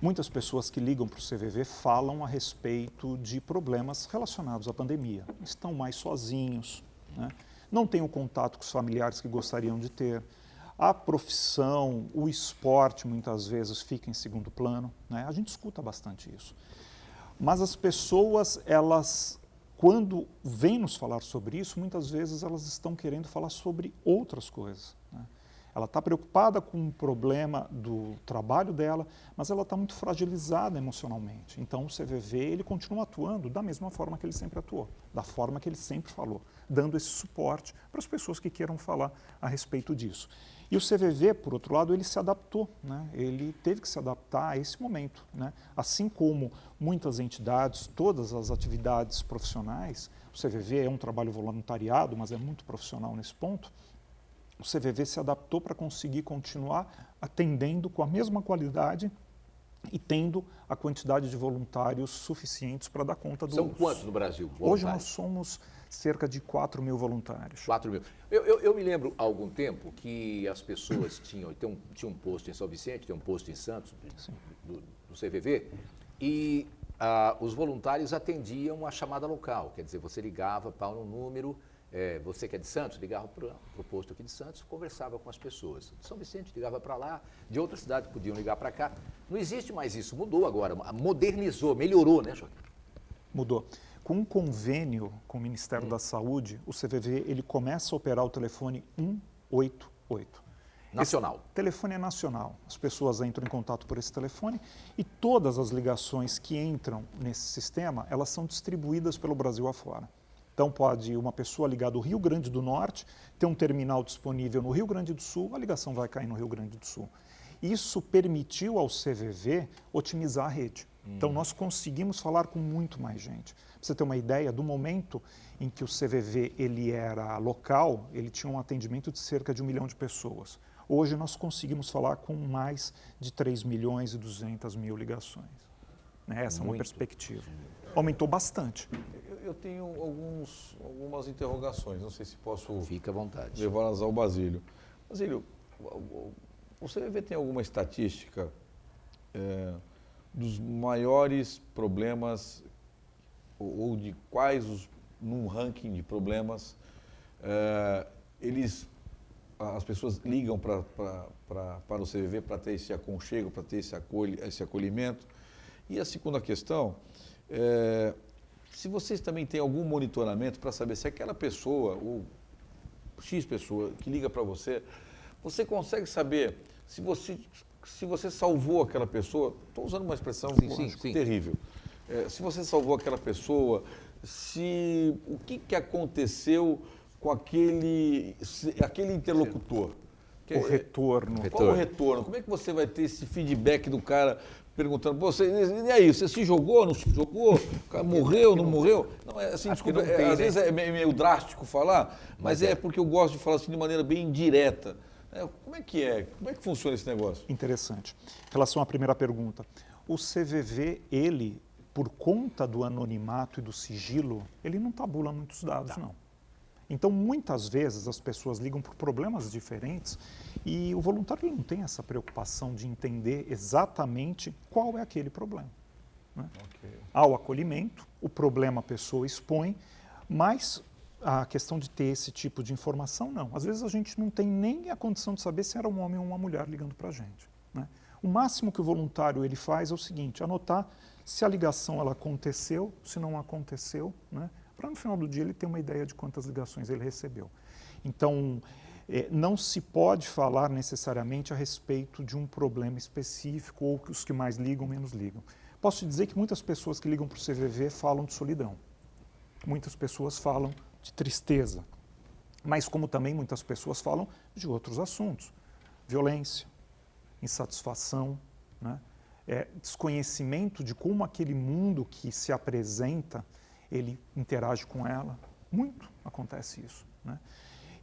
Muitas pessoas que ligam para o CVV falam a respeito de problemas relacionados à pandemia. Estão mais sozinhos, né? Não têm o contato com os familiares que gostariam de ter. A profissão, o esporte, muitas vezes, fica em segundo plano, né? A gente escuta bastante isso. Mas as pessoas, elas, quando vêm nos falar sobre isso, muitas vezes elas estão querendo falar sobre outras coisas, né? Ela está preocupada com o problema do trabalho dela, mas ela está muito fragilizada emocionalmente. Então o CVV ele continua atuando da mesma forma que ele sempre atuou, da forma que ele sempre falou, dando esse suporte para as pessoas que queiram falar a respeito disso. E o CVV, por outro lado, ele se adaptou, né? Ele teve que se adaptar a esse momento, né? Assim como muitas entidades, todas as atividades profissionais, o CVV é um trabalho voluntariado, mas é muito profissional nesse ponto, o CVV se adaptou para conseguir continuar atendendo com a mesma qualidade e tendo a quantidade de voluntários suficientes para dar conta dos... São quantos no Brasil? Hoje nós somos cerca de 4 mil voluntários. 4 mil. Eu me lembro há algum tempo que as pessoas tinha um posto em São Vicente, tem um posto em Santos, do CVV, e os voluntários atendiam a chamada local, quer dizer, você ligava para um número, você que é de Santos, ligava para o posto aqui de Santos, conversava com as pessoas. De São Vicente ligava para lá, de outras cidades podiam ligar para cá. Não existe mais isso, mudou agora, modernizou, melhorou, né, Joaquim? Mudou. Com um convênio com o Ministério da Saúde, o CVV ele começa a operar o telefone 188. Nacional. Esse telefone é nacional. As pessoas entram em contato por esse telefone e todas as ligações que entram nesse sistema, elas são distribuídas pelo Brasil afora. Então pode uma pessoa ligar do Rio Grande do Norte, ter um terminal disponível no Rio Grande do Sul, a ligação vai cair no Rio Grande do Sul. Isso permitiu ao CVV otimizar a rede. Então nós conseguimos falar com muito mais gente. Para você ter uma ideia, do momento em que o CVV ele era local, ele tinha um atendimento de cerca de 1 milhão de pessoas. Hoje nós conseguimos falar com mais de 3 milhões e 200 mil ligações. né? Essa é uma Muito. perspectiva. Aumentou bastante. Eu tenho algumas interrogações, não sei se posso Fica à vontade. levá-las ao Basílio. Basílio, o CVV tem alguma estatística dos maiores problemas ou de quais, num ranking de problemas, as pessoas ligam para o CVV para ter esse aconchego, para ter esse acolhimento? E a segunda questão, se vocês também têm algum monitoramento para saber se aquela pessoa, ou X pessoa que liga para você, você consegue saber se você salvou aquela pessoa, estou usando uma expressão Sim. terrível, se você salvou aquela pessoa, o que aconteceu com aquele interlocutor? O retorno. Qual o retorno? Como é que você vai ter esse feedback do cara perguntando, e aí, você se jogou, não se jogou? O cara morreu, não morreu? Não, assim, desculpa, não tem, às né? vezes é meio drástico falar, mas é porque eu gosto de falar assim de maneira bem direta. Como é que é? Como é que funciona esse negócio? Interessante. Em relação à primeira pergunta, o CVV, ele, por conta do anonimato e do sigilo, ele não tabula muitos dados, não. Então, muitas vezes, as pessoas ligam por problemas diferentes e o voluntário não tem essa preocupação de entender exatamente qual é aquele problema, né? Okay. Há o acolhimento, o problema a pessoa expõe, mas a questão de ter esse tipo de informação, não. Às vezes a gente não tem nem a condição de saber se era um homem ou uma mulher ligando para a gente, né? O máximo que o voluntário ele faz é o seguinte, anotar se a ligação ela aconteceu, se não aconteceu, né? Para no final do dia ele ter uma ideia de quantas ligações ele recebeu. Então, não se pode falar necessariamente a respeito de um problema específico ou que os que mais ligam, menos ligam. Posso te dizer que muitas pessoas que ligam para o CVV falam de solidão. Muitas pessoas falam de tristeza. Mas como também muitas pessoas falam de outros assuntos. Violência, insatisfação, né? Desconhecimento de como aquele mundo que se apresenta ele interage com ela. Muito acontece isso, né?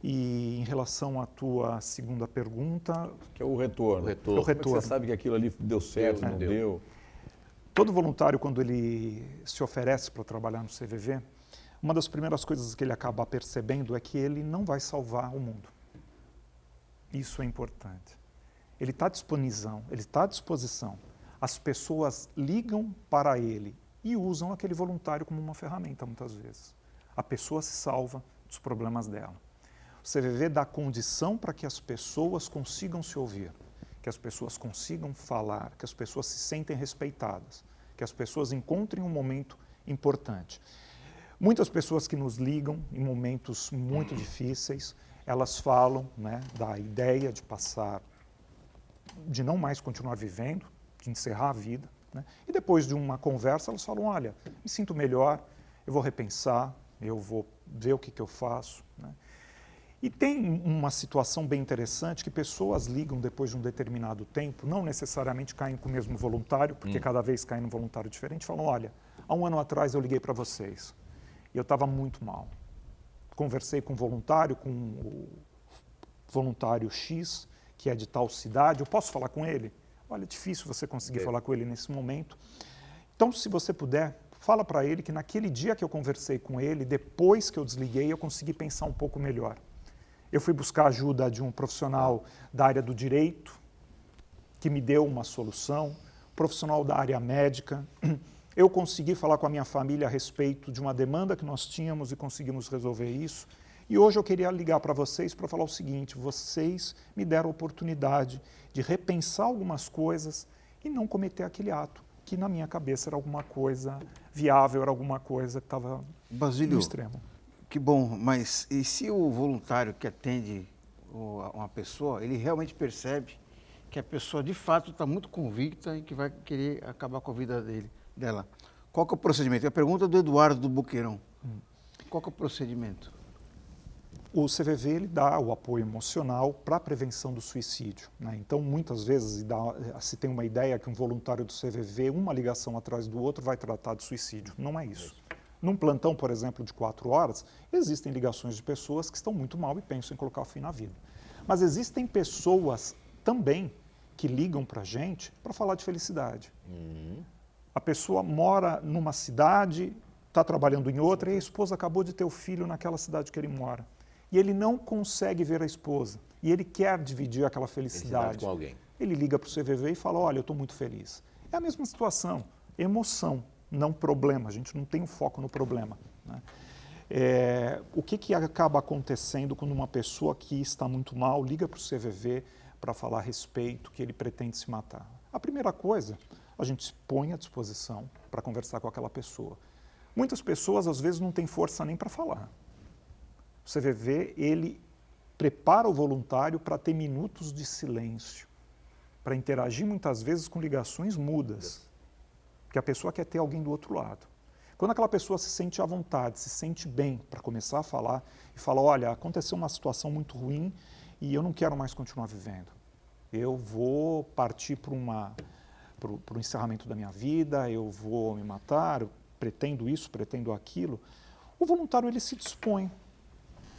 E em relação à tua segunda pergunta... Que é o retorno. O Como é que retorno. você sabe que aquilo ali deu certo, não deu? Todo voluntário, quando ele se oferece para trabalhar no CVV, uma das primeiras coisas que ele acaba percebendo é que ele não vai salvar o mundo. Isso é importante. Ele está à disposição. As pessoas ligam para ele e usam aquele voluntário como uma ferramenta, muitas vezes. A pessoa se salva dos problemas dela. O CVV dá condição para que as pessoas consigam se ouvir, que as pessoas consigam falar, que as pessoas se sentem respeitadas, que as pessoas encontrem um momento importante. Muitas pessoas que nos ligam em momentos muito difíceis, elas falam, né, da ideia de passar, de não mais continuar vivendo, de encerrar a vida, né? E depois de uma conversa, elas falam, olha, me sinto melhor, eu vou repensar, eu vou ver o que eu faço, né? E tem uma situação bem interessante que pessoas ligam depois de um determinado tempo, não necessariamente caem com o mesmo voluntário, porque cada vez caem num voluntário diferente, falam, olha, há um ano atrás eu liguei para vocês e eu estava muito mal. Conversei com um voluntário, com o voluntário X, que é de tal cidade, eu posso falar com ele? Olha, é difícil você conseguir falar com ele nesse momento. Então, se você puder, fala para ele que naquele dia que eu conversei com ele, depois que eu desliguei, eu consegui pensar um pouco melhor. Eu fui buscar a ajuda de um profissional da área do direito, que me deu uma solução, profissional da área médica. Eu consegui falar com a minha família a respeito de uma demanda que nós tínhamos e conseguimos resolver isso. E hoje eu queria ligar para vocês para falar o seguinte, vocês me deram a oportunidade de repensar algumas coisas e não cometer aquele ato, que na minha cabeça era alguma coisa viável, era alguma coisa que estava no extremo. Que bom, mas e se o voluntário que atende uma pessoa, ele realmente percebe que a pessoa de fato está muito convicta e que vai querer acabar com a vida dela? Qual que é o procedimento? É a pergunta do Eduardo do Boqueirão. Qual que é o procedimento? O CVV ele dá o apoio emocional para a prevenção do suicídio, né? Então, muitas vezes se tem uma ideia que um voluntário do CVV, uma ligação atrás do outro, vai tratar de suicídio. Não é isso. Num plantão, por exemplo, de 4 horas, existem ligações de pessoas que estão muito mal e pensam em colocar fim na vida. Mas existem pessoas também que ligam para a gente para falar de felicidade. A pessoa mora numa cidade, está trabalhando em outra, e a esposa acabou de ter o filho naquela cidade que ele mora. E ele não consegue ver a esposa. E ele quer dividir aquela felicidade com alguém. Ele liga para o CVV e fala, olha, eu estou muito feliz. É a mesma situação, emoção, não problema. A gente não tem um foco no problema, né? O que acaba acontecendo quando uma pessoa que está muito mal liga para o CVV para falar a respeito que ele pretende se matar? A primeira coisa, a gente se põe à disposição para conversar com aquela pessoa. Muitas pessoas, às vezes, não têm força nem para falar. O CVV, ele prepara o voluntário para ter minutos de silêncio, para interagir muitas vezes com ligações mudas, porque a pessoa quer ter alguém do outro lado. Quando aquela pessoa se sente à vontade, se sente bem para começar a falar e fala, olha, aconteceu uma situação muito ruim e eu não quero mais continuar vivendo. Eu vou partir para o encerramento da minha vida, eu vou me matar, eu pretendo isso, pretendo aquilo. O voluntário ele se dispõe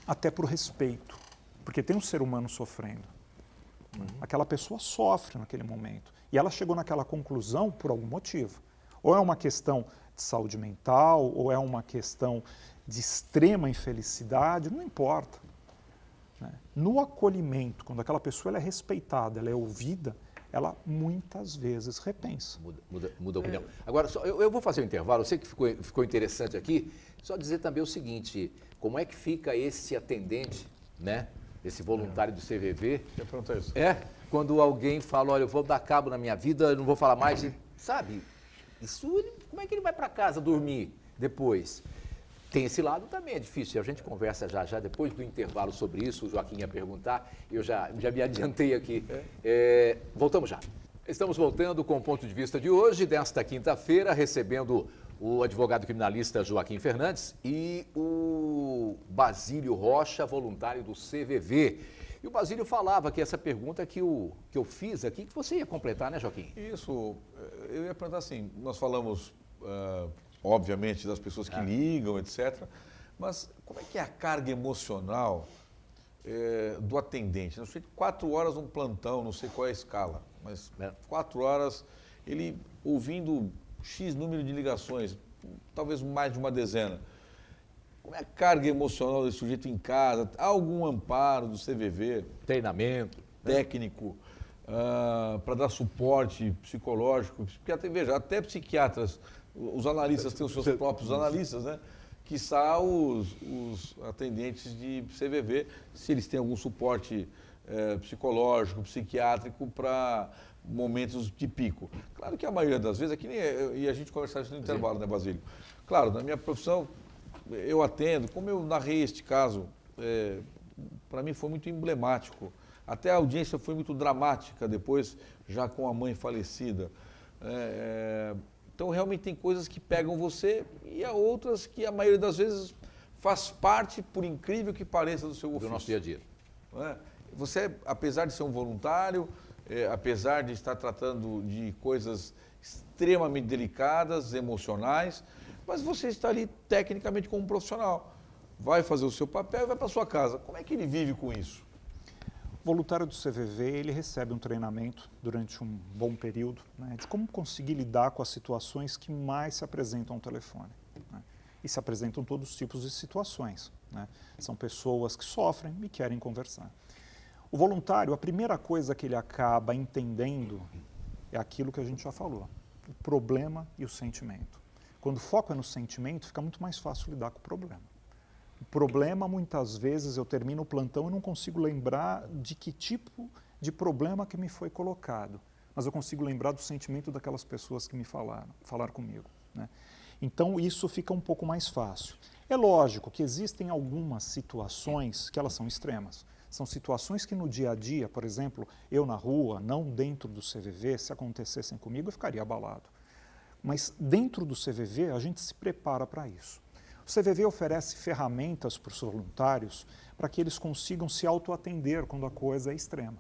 até para o respeito, porque tem um ser humano sofrendo. Aquela pessoa sofre naquele momento e ela chegou naquela conclusão por algum motivo. Ou é uma questão de saúde mental, ou é uma questão de extrema infelicidade, não importa, né? No acolhimento, quando aquela pessoa ela é respeitada, ela é ouvida, ela muitas vezes repensa. Muda a opinião. Agora, eu vou fazer um intervalo, eu sei que ficou interessante aqui, só dizer também o seguinte, como é que fica esse atendente, né? Esse voluntário do CVV, Quer perguntar isso? quando alguém fala, olha, eu vou dar cabo na minha vida, eu não vou falar mais, sabe? Isso, como é que ele vai para casa dormir depois? Tem esse lado também, é difícil. A gente conversa já depois do intervalo sobre isso. O Joaquim ia perguntar, eu já me adiantei aqui. Voltamos já. Estamos voltando com o ponto de vista de hoje, desta quinta-feira, recebendo o advogado criminalista Joaquim Fernandes e o Basílio Rocha, voluntário do CVV. E o Basílio falava que essa pergunta que eu fiz aqui, que você ia completar, né, Joaquim? Isso, eu ia perguntar assim, nós falamos, obviamente, das pessoas que ligam, etc., mas como é que é a carga emocional do atendente? Não sei, 4 horas um plantão, não sei qual é a escala, mas 4 horas ele ouvindo X número de ligações, talvez mais de uma dezena. Como é a carga emocional desse sujeito em casa? Há algum amparo do CVV? Treinamento. Técnico, para dar suporte psicológico? Porque veja, até psiquiatras, os analistas têm os seus próprios analistas, né? Quiçá os atendentes de CVV, se eles têm algum suporte psicológico, psiquiátrico para momentos de pico. Claro que a maioria das vezes, e a gente conversava isso no intervalo, né, Basílio? Claro, na minha profissão, eu atendo, como eu narrei este caso, para mim foi muito emblemático. Até a audiência foi muito dramática depois, já com a mãe falecida. Então, realmente tem coisas que pegam você e há outras que a maioria das vezes faz parte, por incrível que pareça, do seu ofício. Do nosso dia a dia. Você, apesar de ser um voluntário, apesar de estar tratando de coisas extremamente delicadas, emocionais, mas você está ali tecnicamente como um profissional. Vai fazer o seu papel e vai para sua casa. Como é que ele vive com isso? O voluntário do CVV, ele recebe um treinamento durante um bom período, né, de como conseguir lidar com as situações que mais se apresentam ao telefone, né? E se apresentam todos os tipos de situações, né? São pessoas que sofrem e querem conversar. O voluntário, a primeira coisa que ele acaba entendendo é aquilo que a gente já falou, o problema e o sentimento. Quando o foco é no sentimento, fica muito mais fácil lidar com o problema. O problema, muitas vezes, eu termino o plantão e não consigo lembrar de que tipo de problema que me foi colocado, mas eu consigo lembrar do sentimento daquelas pessoas que me falaram comigo, né? Então, isso fica um pouco mais fácil. É lógico que existem algumas situações que elas são extremas. São situações que no dia a dia, por exemplo, eu na rua, não dentro do CVV, se acontecessem comigo, eu ficaria abalado. Mas dentro do CVV, a gente se prepara para isso. O CVV oferece ferramentas para os voluntários para que eles consigam se autoatender quando a coisa é extrema.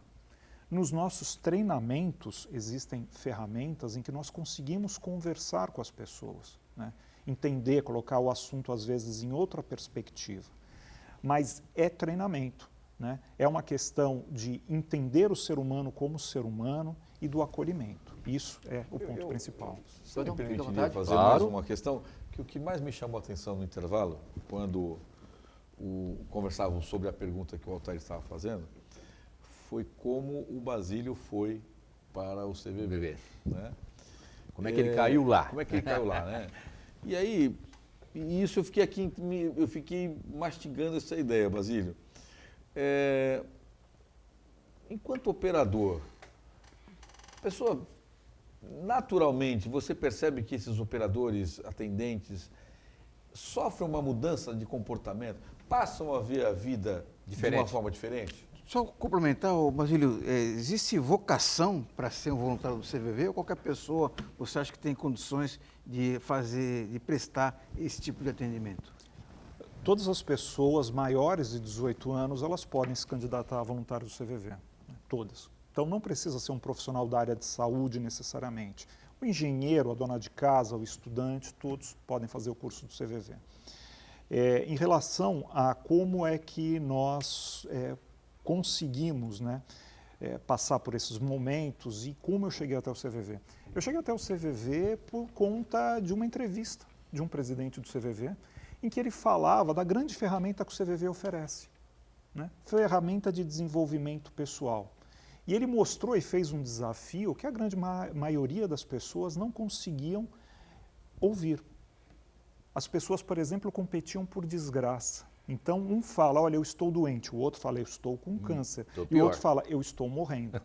Nos nossos treinamentos, existem ferramentas em que nós conseguimos conversar com as pessoas, né? Entender, colocar o assunto, às vezes, em outra perspectiva. Mas é treinamento, né? É uma questão de entender o ser humano como ser humano e do acolhimento. Isso é o ponto principal. Só me Então, fica à permitiria vontade. fazer Claro. mais uma questão, que o que mais me chamou a atenção no intervalo, quando conversávamos sobre a pergunta que o Altair estava fazendo, foi como o Basílio foi para o CVV. Né? Como é que ele caiu lá? Como é que ele caiu lá, né? E aí, isso eu fiquei aqui, eu fiquei mastigando essa ideia, Basílio. Enquanto operador, pessoa, naturalmente, você percebe que esses operadores, atendentes, sofrem uma mudança de comportamento, passam a ver a vida de uma forma diferente? Só complementar, Basílio, existe vocação para ser um voluntário do CVV ou qualquer pessoa você acha que tem condições de prestar esse tipo de atendimento? Todas as pessoas maiores de 18 anos, elas podem se candidatar a voluntário do CVV, né? Todas. Então não precisa ser um profissional da área de saúde necessariamente. O engenheiro, a dona de casa, o estudante, todos podem fazer o curso do CVV. Em relação a como é que nós conseguimos, né, passar por esses momentos e como eu cheguei até o CVV. Eu cheguei até o CVV por conta de uma entrevista de um presidente do CVV, em que ele falava da grande ferramenta que o CVV oferece, né? Ferramenta de desenvolvimento pessoal. E ele mostrou e fez um desafio que a grande maioria das pessoas não conseguiam ouvir. As pessoas, por exemplo, competiam por desgraça. Então, um fala, olha, eu estou doente, o outro fala, eu estou com câncer, e o outro fala, eu estou morrendo.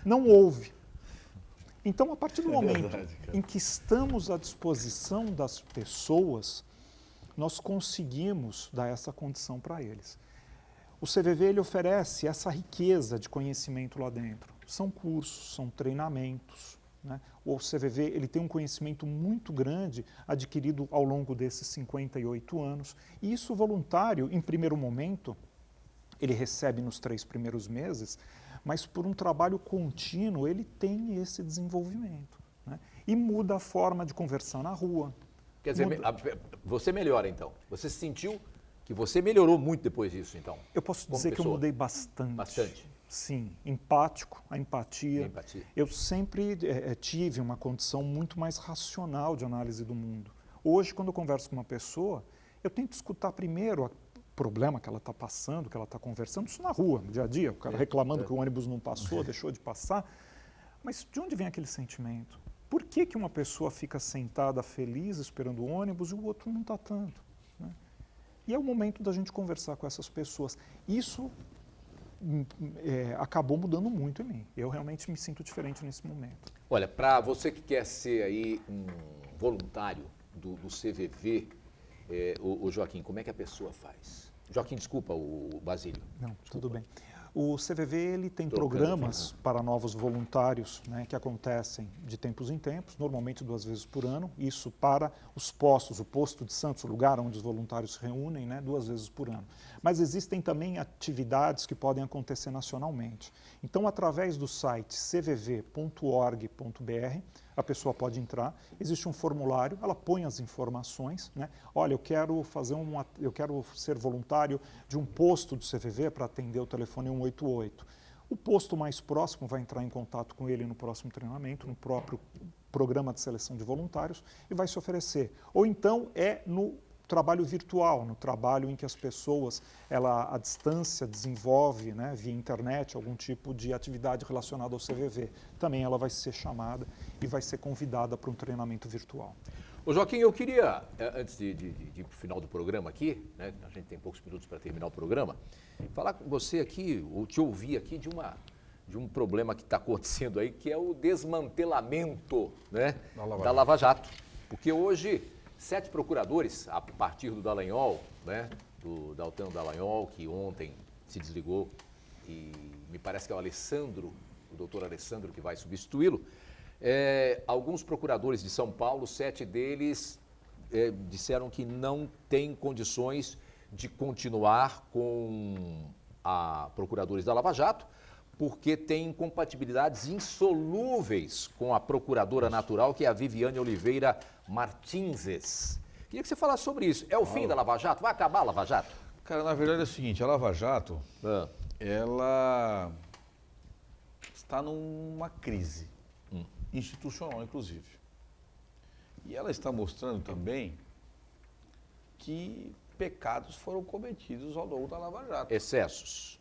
Não ouve. Então, a partir do momento em que estamos à disposição das pessoas, nós conseguimos dar essa condição para eles. O CVV ele oferece essa riqueza de conhecimento lá dentro. São cursos, são treinamentos, né? O CVV ele tem um conhecimento muito grande adquirido ao longo desses 58 anos. E isso o voluntário, em primeiro momento, ele recebe nos 3 primeiros meses, mas por um trabalho contínuo ele tem esse desenvolvimento, né? E muda a forma de conversar na rua. Quer dizer, você melhora então. Você sentiu que você melhorou muito depois disso, então? Eu posso como dizer que eu pessoa? mudei bastante. Bastante? Sim, empático, a empatia. Empatia. Eu sempre tive uma condição muito mais racional de análise do mundo. Hoje, quando eu converso com uma pessoa, eu tento escutar primeiro o problema que ela está passando, que ela está conversando, isso na rua, no dia a dia, o cara reclamando que o ônibus não passou, deixou de passar. Mas de onde vem aquele sentimento? Por que uma pessoa fica sentada feliz esperando o ônibus e o outro não está tanto, né? E é o momento da gente conversar com essas pessoas. Isso acabou mudando muito em mim. Eu realmente me sinto diferente nesse momento. Olha, para você que quer ser aí um voluntário do CVV, o Joaquim, como é que a pessoa faz? Joaquim, desculpa, o Basílio. Não, tudo bem. O CVV ele tem Trocando programas para novos voluntários, né, que acontecem de tempos em tempos, normalmente 2 vezes por ano. Isso para os postos, o posto de Santos, o lugar onde os voluntários se reúnem, né, 2 vezes por ano. Mas existem também atividades que podem acontecer nacionalmente. Então, através do site cvv.org.br, a pessoa pode entrar, existe um formulário, ela põe as informações, né? Olha, eu quero ser voluntário de um posto do CVV para atender o telefone 188. O posto mais próximo vai entrar em contato com ele no próximo treinamento, no próprio programa de seleção de voluntários e vai se oferecer. Ou então no trabalho virtual, no trabalho em que as pessoas, à distância, desenvolve, né, via internet, algum tipo de atividade relacionada ao CVV. Também ela vai ser chamada e vai ser convidada para um treinamento virtual. Ô Joaquim, eu queria, antes de ir para o final do programa aqui, né, a gente tem poucos minutos para terminar o programa, falar com você aqui, ou te ouvir aqui de um problema que está acontecendo aí, que é o desmantelamento, né, da Lava Jato. Porque hoje 7 procuradores, a partir do Dallagnol, né, do Dalton Dallagnol, que ontem se desligou, e me parece que é o doutor Alessandro, que vai substituí-lo. Alguns procuradores de São Paulo, 7 deles disseram que não têm condições de continuar com a procuradores da Lava Jato, porque tem incompatibilidades insolúveis com a procuradora natural, que é a Viviane Oliveira Martinzes. Queria que você falasse sobre isso. É o fim da Lava Jato? Vai acabar a Lava Jato? Cara, na verdade é o seguinte, a Lava Jato, ela está numa crise institucional, inclusive. E ela está mostrando também que pecados foram cometidos ao longo da Lava Jato. Excessos.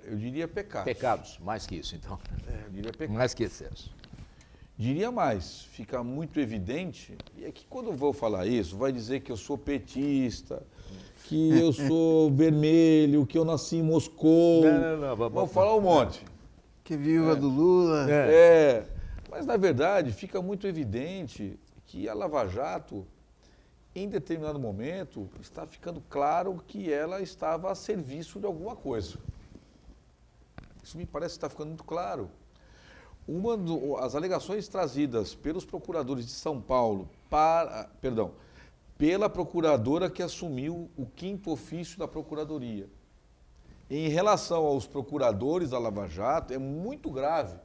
Eu diria pecados. Pecados, mais que isso, então. Eu diria pecados. Mais que excessos. Diria mais, fica muito evidente, e é que quando eu vou falar isso, vai dizer que eu sou petista, que eu sou vermelho, que eu nasci em Moscou. Não. Vou falar um monte. Que viúva do Lula. Mas, na verdade, fica muito evidente que a Lava Jato, em determinado momento, está ficando claro que ela estava a serviço de alguma coisa. Isso me parece que está ficando muito claro. As alegações trazidas pelos procuradores de São Paulo pela procuradora que assumiu o 5º ofício da Procuradoria, em relação aos procuradores da Lava Jato, é muito grave.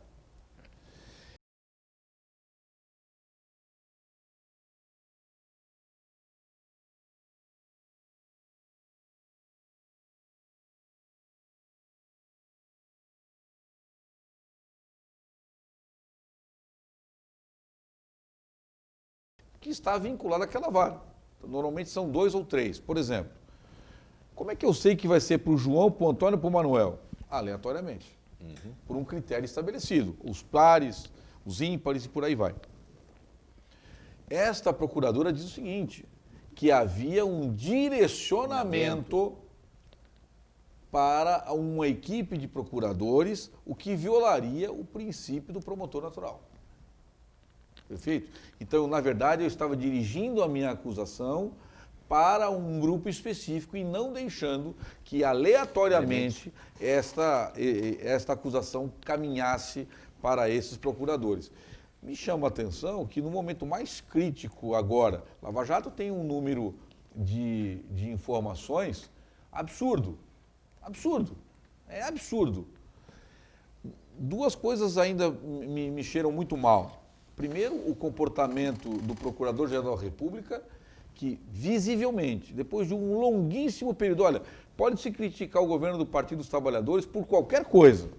Que está vinculado àquela vaga. Normalmente são 2 ou 3. Por exemplo, como é que eu sei que vai ser para o João, para o Antônio e para o Manuel? Aleatoriamente. Por um critério estabelecido. Os pares, os ímpares e por aí vai. Esta procuradora diz o seguinte, que havia um direcionamento para uma equipe de procuradores, o que violaria o princípio do promotor natural. Perfeito? Então, na verdade, eu estava dirigindo a minha acusação para um grupo específico e não deixando que aleatoriamente esta acusação caminhasse para esses procuradores. Me chama a atenção que no momento mais crítico agora, Lava Jato tem um número de informações absurdo. É absurdo. 2 coisas ainda me mexeram muito mal. Primeiro, o comportamento do Procurador-Geral da República, que visivelmente, depois de um longuíssimo período, olha, pode-se criticar o governo do Partido dos Trabalhadores por qualquer coisa,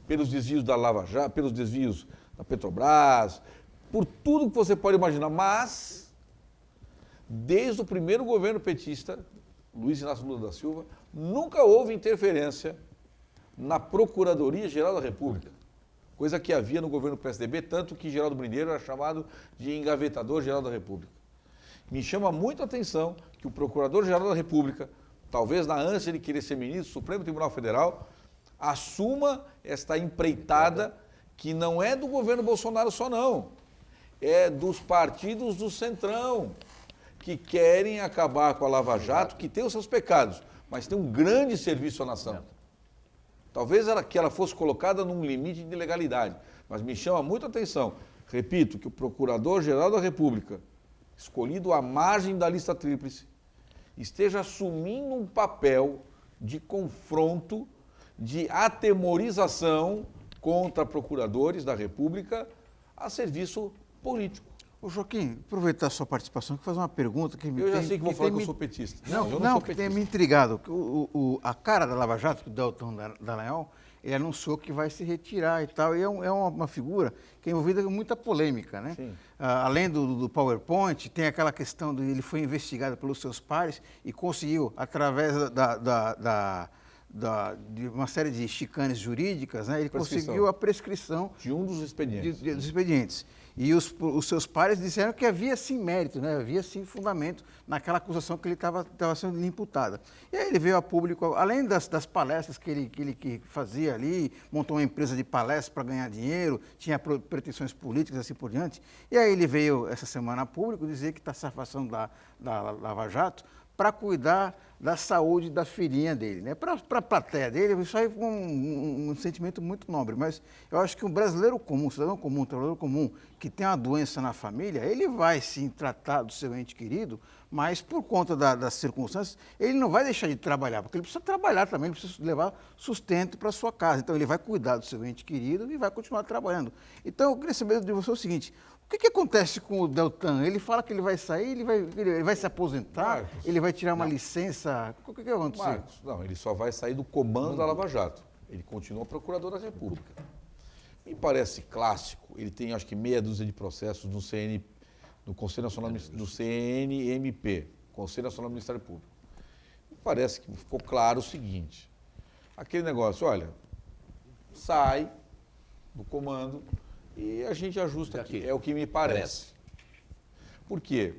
pelos desvios da Lava Jato, pelos desvios da Petrobras, por tudo que você pode imaginar, mas, desde o primeiro governo petista, Luiz Inácio Lula da Silva, nunca houve interferência na Procuradoria-Geral da República. Coisa que havia no governo PSDB, tanto que Geraldo Brideiro era chamado de engavetador-geral da República. Me chama muito a atenção que o Procurador-Geral da República, talvez na ânsia de querer ser ministro do Supremo Tribunal Federal, assuma esta empreitada que não é do governo Bolsonaro só não, é dos partidos do Centrão, que querem acabar com a Lava Jato, que tem os seus pecados, mas tem um grande serviço à nação. Talvez que ela fosse colocada num limite de legalidade, mas me chama muito a atenção, repito, que o Procurador-Geral da República, escolhido à margem da lista tríplice, esteja assumindo um papel de confronto, de atemorização contra procuradores da República a serviço político. Ô Joaquim, aproveitar a sua participação e fazer uma pergunta que me Eu já sei que vou falar que eu sou petista. Não, eu não sou que petista. tem me intrigado. A cara da Lava Jato, que o Deltan Dallagnol, ele anunciou que vai se retirar e tal. E é uma figura que é envolvida com muita polêmica, né? Além do PowerPoint, tem aquela questão de ele foi investigado pelos seus pares e conseguiu, através de uma série de chicanes jurídicas, né? Ele conseguiu a prescrição de um dos expedientes. Dos expedientes. E os seus pares disseram que havia sim mérito, né? Havia sim fundamento naquela acusação que ele estava sendo imputada. E aí ele veio a público, além das palestras que ele fazia ali, montou uma empresa de palestras para ganhar dinheiro, tinha pretensões políticas e assim por diante. E aí ele veio essa semana a público dizer que está se afastando da Lava Jato para cuidar da saúde da filhinha dele, né? Para a plateia dele, isso aí foi um sentimento muito nobre, mas eu acho que um brasileiro comum, um cidadão comum, um trabalhador comum, que tem uma doença na família, ele vai sim tratar do seu ente querido, mas por conta das circunstâncias, ele não vai deixar de trabalhar, porque ele precisa trabalhar também, ele precisa levar sustento para sua casa, então ele vai cuidar do seu ente querido e vai continuar trabalhando. Então eu queria saber de você o seguinte: o que acontece com o Deltan? Ele fala que ele vai sair, ele vai se aposentar, Marcos, ele vai tirar uma licença. O que aconteceu? Marcos, não, ele só vai sair do comando da Lava Jato. Ele continua procurador da República. Me parece clássico, ele tem acho que meia dúzia de processos no Conselho Nacional do CNMP, Conselho Nacional do Ministério Público. Me parece que ficou claro o seguinte, aquele negócio, olha, sai do comando e a gente ajusta aqui, é o que me parece. Por quê?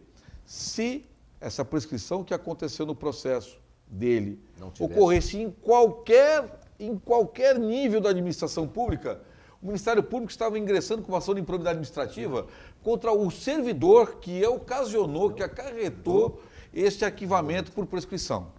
Se essa prescrição que aconteceu no processo dele ocorresse em qualquer nível da administração pública, o Ministério Público estava ingressando com uma ação de improbidade administrativa contra o servidor que ocasionou, que acarretou este arquivamento por prescrição.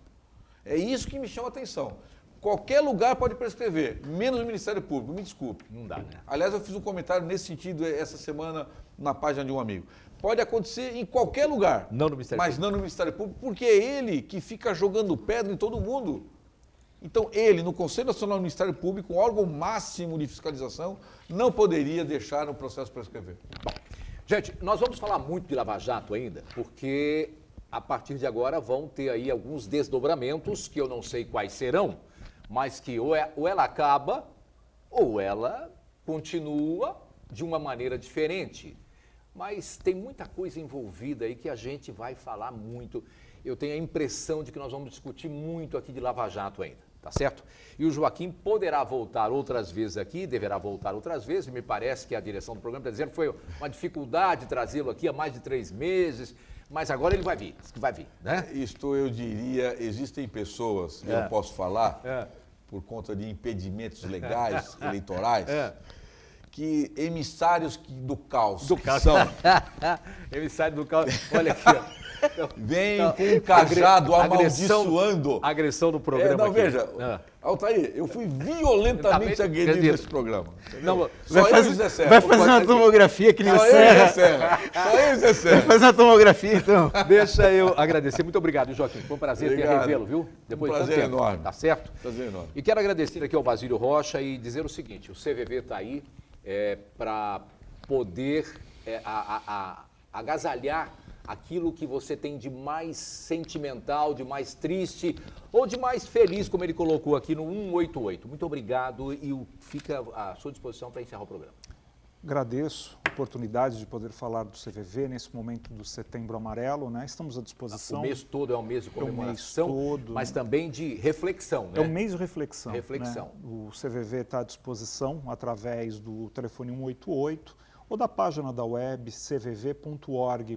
É isso que me chama a atenção. Qualquer lugar pode prescrever, menos o Ministério Público, me desculpe. Não dá, né? Aliás, eu fiz um comentário nesse sentido essa semana na página de um amigo. Pode acontecer em qualquer lugar, Não no Ministério mas não no Ministério Público, porque é ele que fica jogando pedra em todo mundo. Então, ele, no Conselho Nacional do Ministério Público, um órgão máximo de fiscalização, não poderia deixar o processo prescrever. Gente, nós vamos falar muito de Lava Jato ainda, porque a partir de agora vão ter aí alguns desdobramentos, que eu não sei quais serão, mas que ou ela acaba, ou ela continua de uma maneira diferente. Mas tem muita coisa envolvida aí que a gente vai falar muito. Eu tenho a impressão de que nós vamos discutir muito aqui de Lava Jato ainda, tá certo? E o Joaquim poderá voltar outras vezes aqui, deverá voltar outras vezes. Me parece que a direção do programa está dizendo que foi uma dificuldade trazê-lo aqui há mais de 3 meses, mas agora ele vai vir, né? Isto eu diria, existem pessoas, eu não posso falar, por conta de impedimentos legais, eleitorais, que emissários do caos. Do caos. São, Emissário do caos. Olha aqui, ó. vem com um cajado amaldiçoando. Agressão no programa. Não, aqui. veja, Altair, eu fui violentamente agredido nesse programa. Não, Só eu e o Zé Serra. Vai fazer uma tomografia que nem o Só eu e o Zé Serra. Serra. Só eu e o Zé Vai Serra. fazer uma tomografia, então. deixa eu agradecer. Muito obrigado, Joaquim. Foi um prazer Obrigado. revê-lo, viu? Depois de tanto prazer tempo. enorme. Tá certo? Prazer enorme. E quero agradecer aqui ao Basílio Rocha e dizer o seguinte, o CVV está aí para poder agasalhar aquilo que você tem de mais sentimental, de mais triste ou de mais feliz, como ele colocou aqui no 188. Muito obrigado e fica à sua disposição para encerrar o programa. Agradeço a oportunidade de poder falar do CVV nesse momento do Setembro Amarelo, né? Estamos à disposição. O mês todo é um mês de comemoração, todo, mas também de reflexão, né? É um mês de reflexão. Reflexão. Né? O CVV está à disposição através do telefone 188 ou da página da web cvv.org.br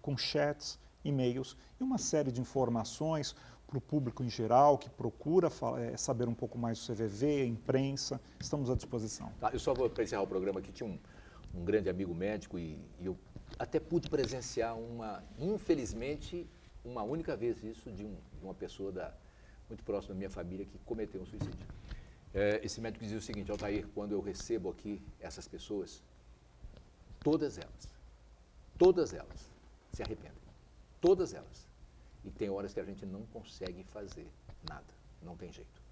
com chats, e-mails e uma série de informações para o público em geral que procura saber um pouco mais do CVV, imprensa. Estamos à disposição. Tá, eu só vou para encerrar o programa aqui, tinha um grande amigo médico e eu até pude presenciar infelizmente, uma única vez isso de uma pessoa muito próxima da minha família que cometeu um suicídio. Esse médico dizia o seguinte, Altair, quando eu recebo aqui essas pessoas, todas elas se arrependem, todas elas. E tem horas que a gente não consegue fazer nada, não tem jeito.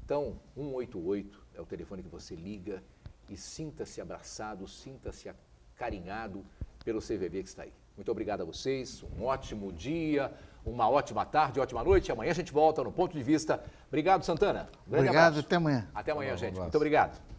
Então, 188 é o telefone que você liga e sinta-se abraçado, sinta-se acarinhado pelo CVV que está aí. Muito obrigado a vocês, um ótimo dia, uma ótima tarde, ótima noite. Amanhã a gente volta no Ponto de Vista. Obrigado, Santana. Um grande Obrigado, abraço. até amanhã. Até amanhã, Um gente. abraço. Muito obrigado.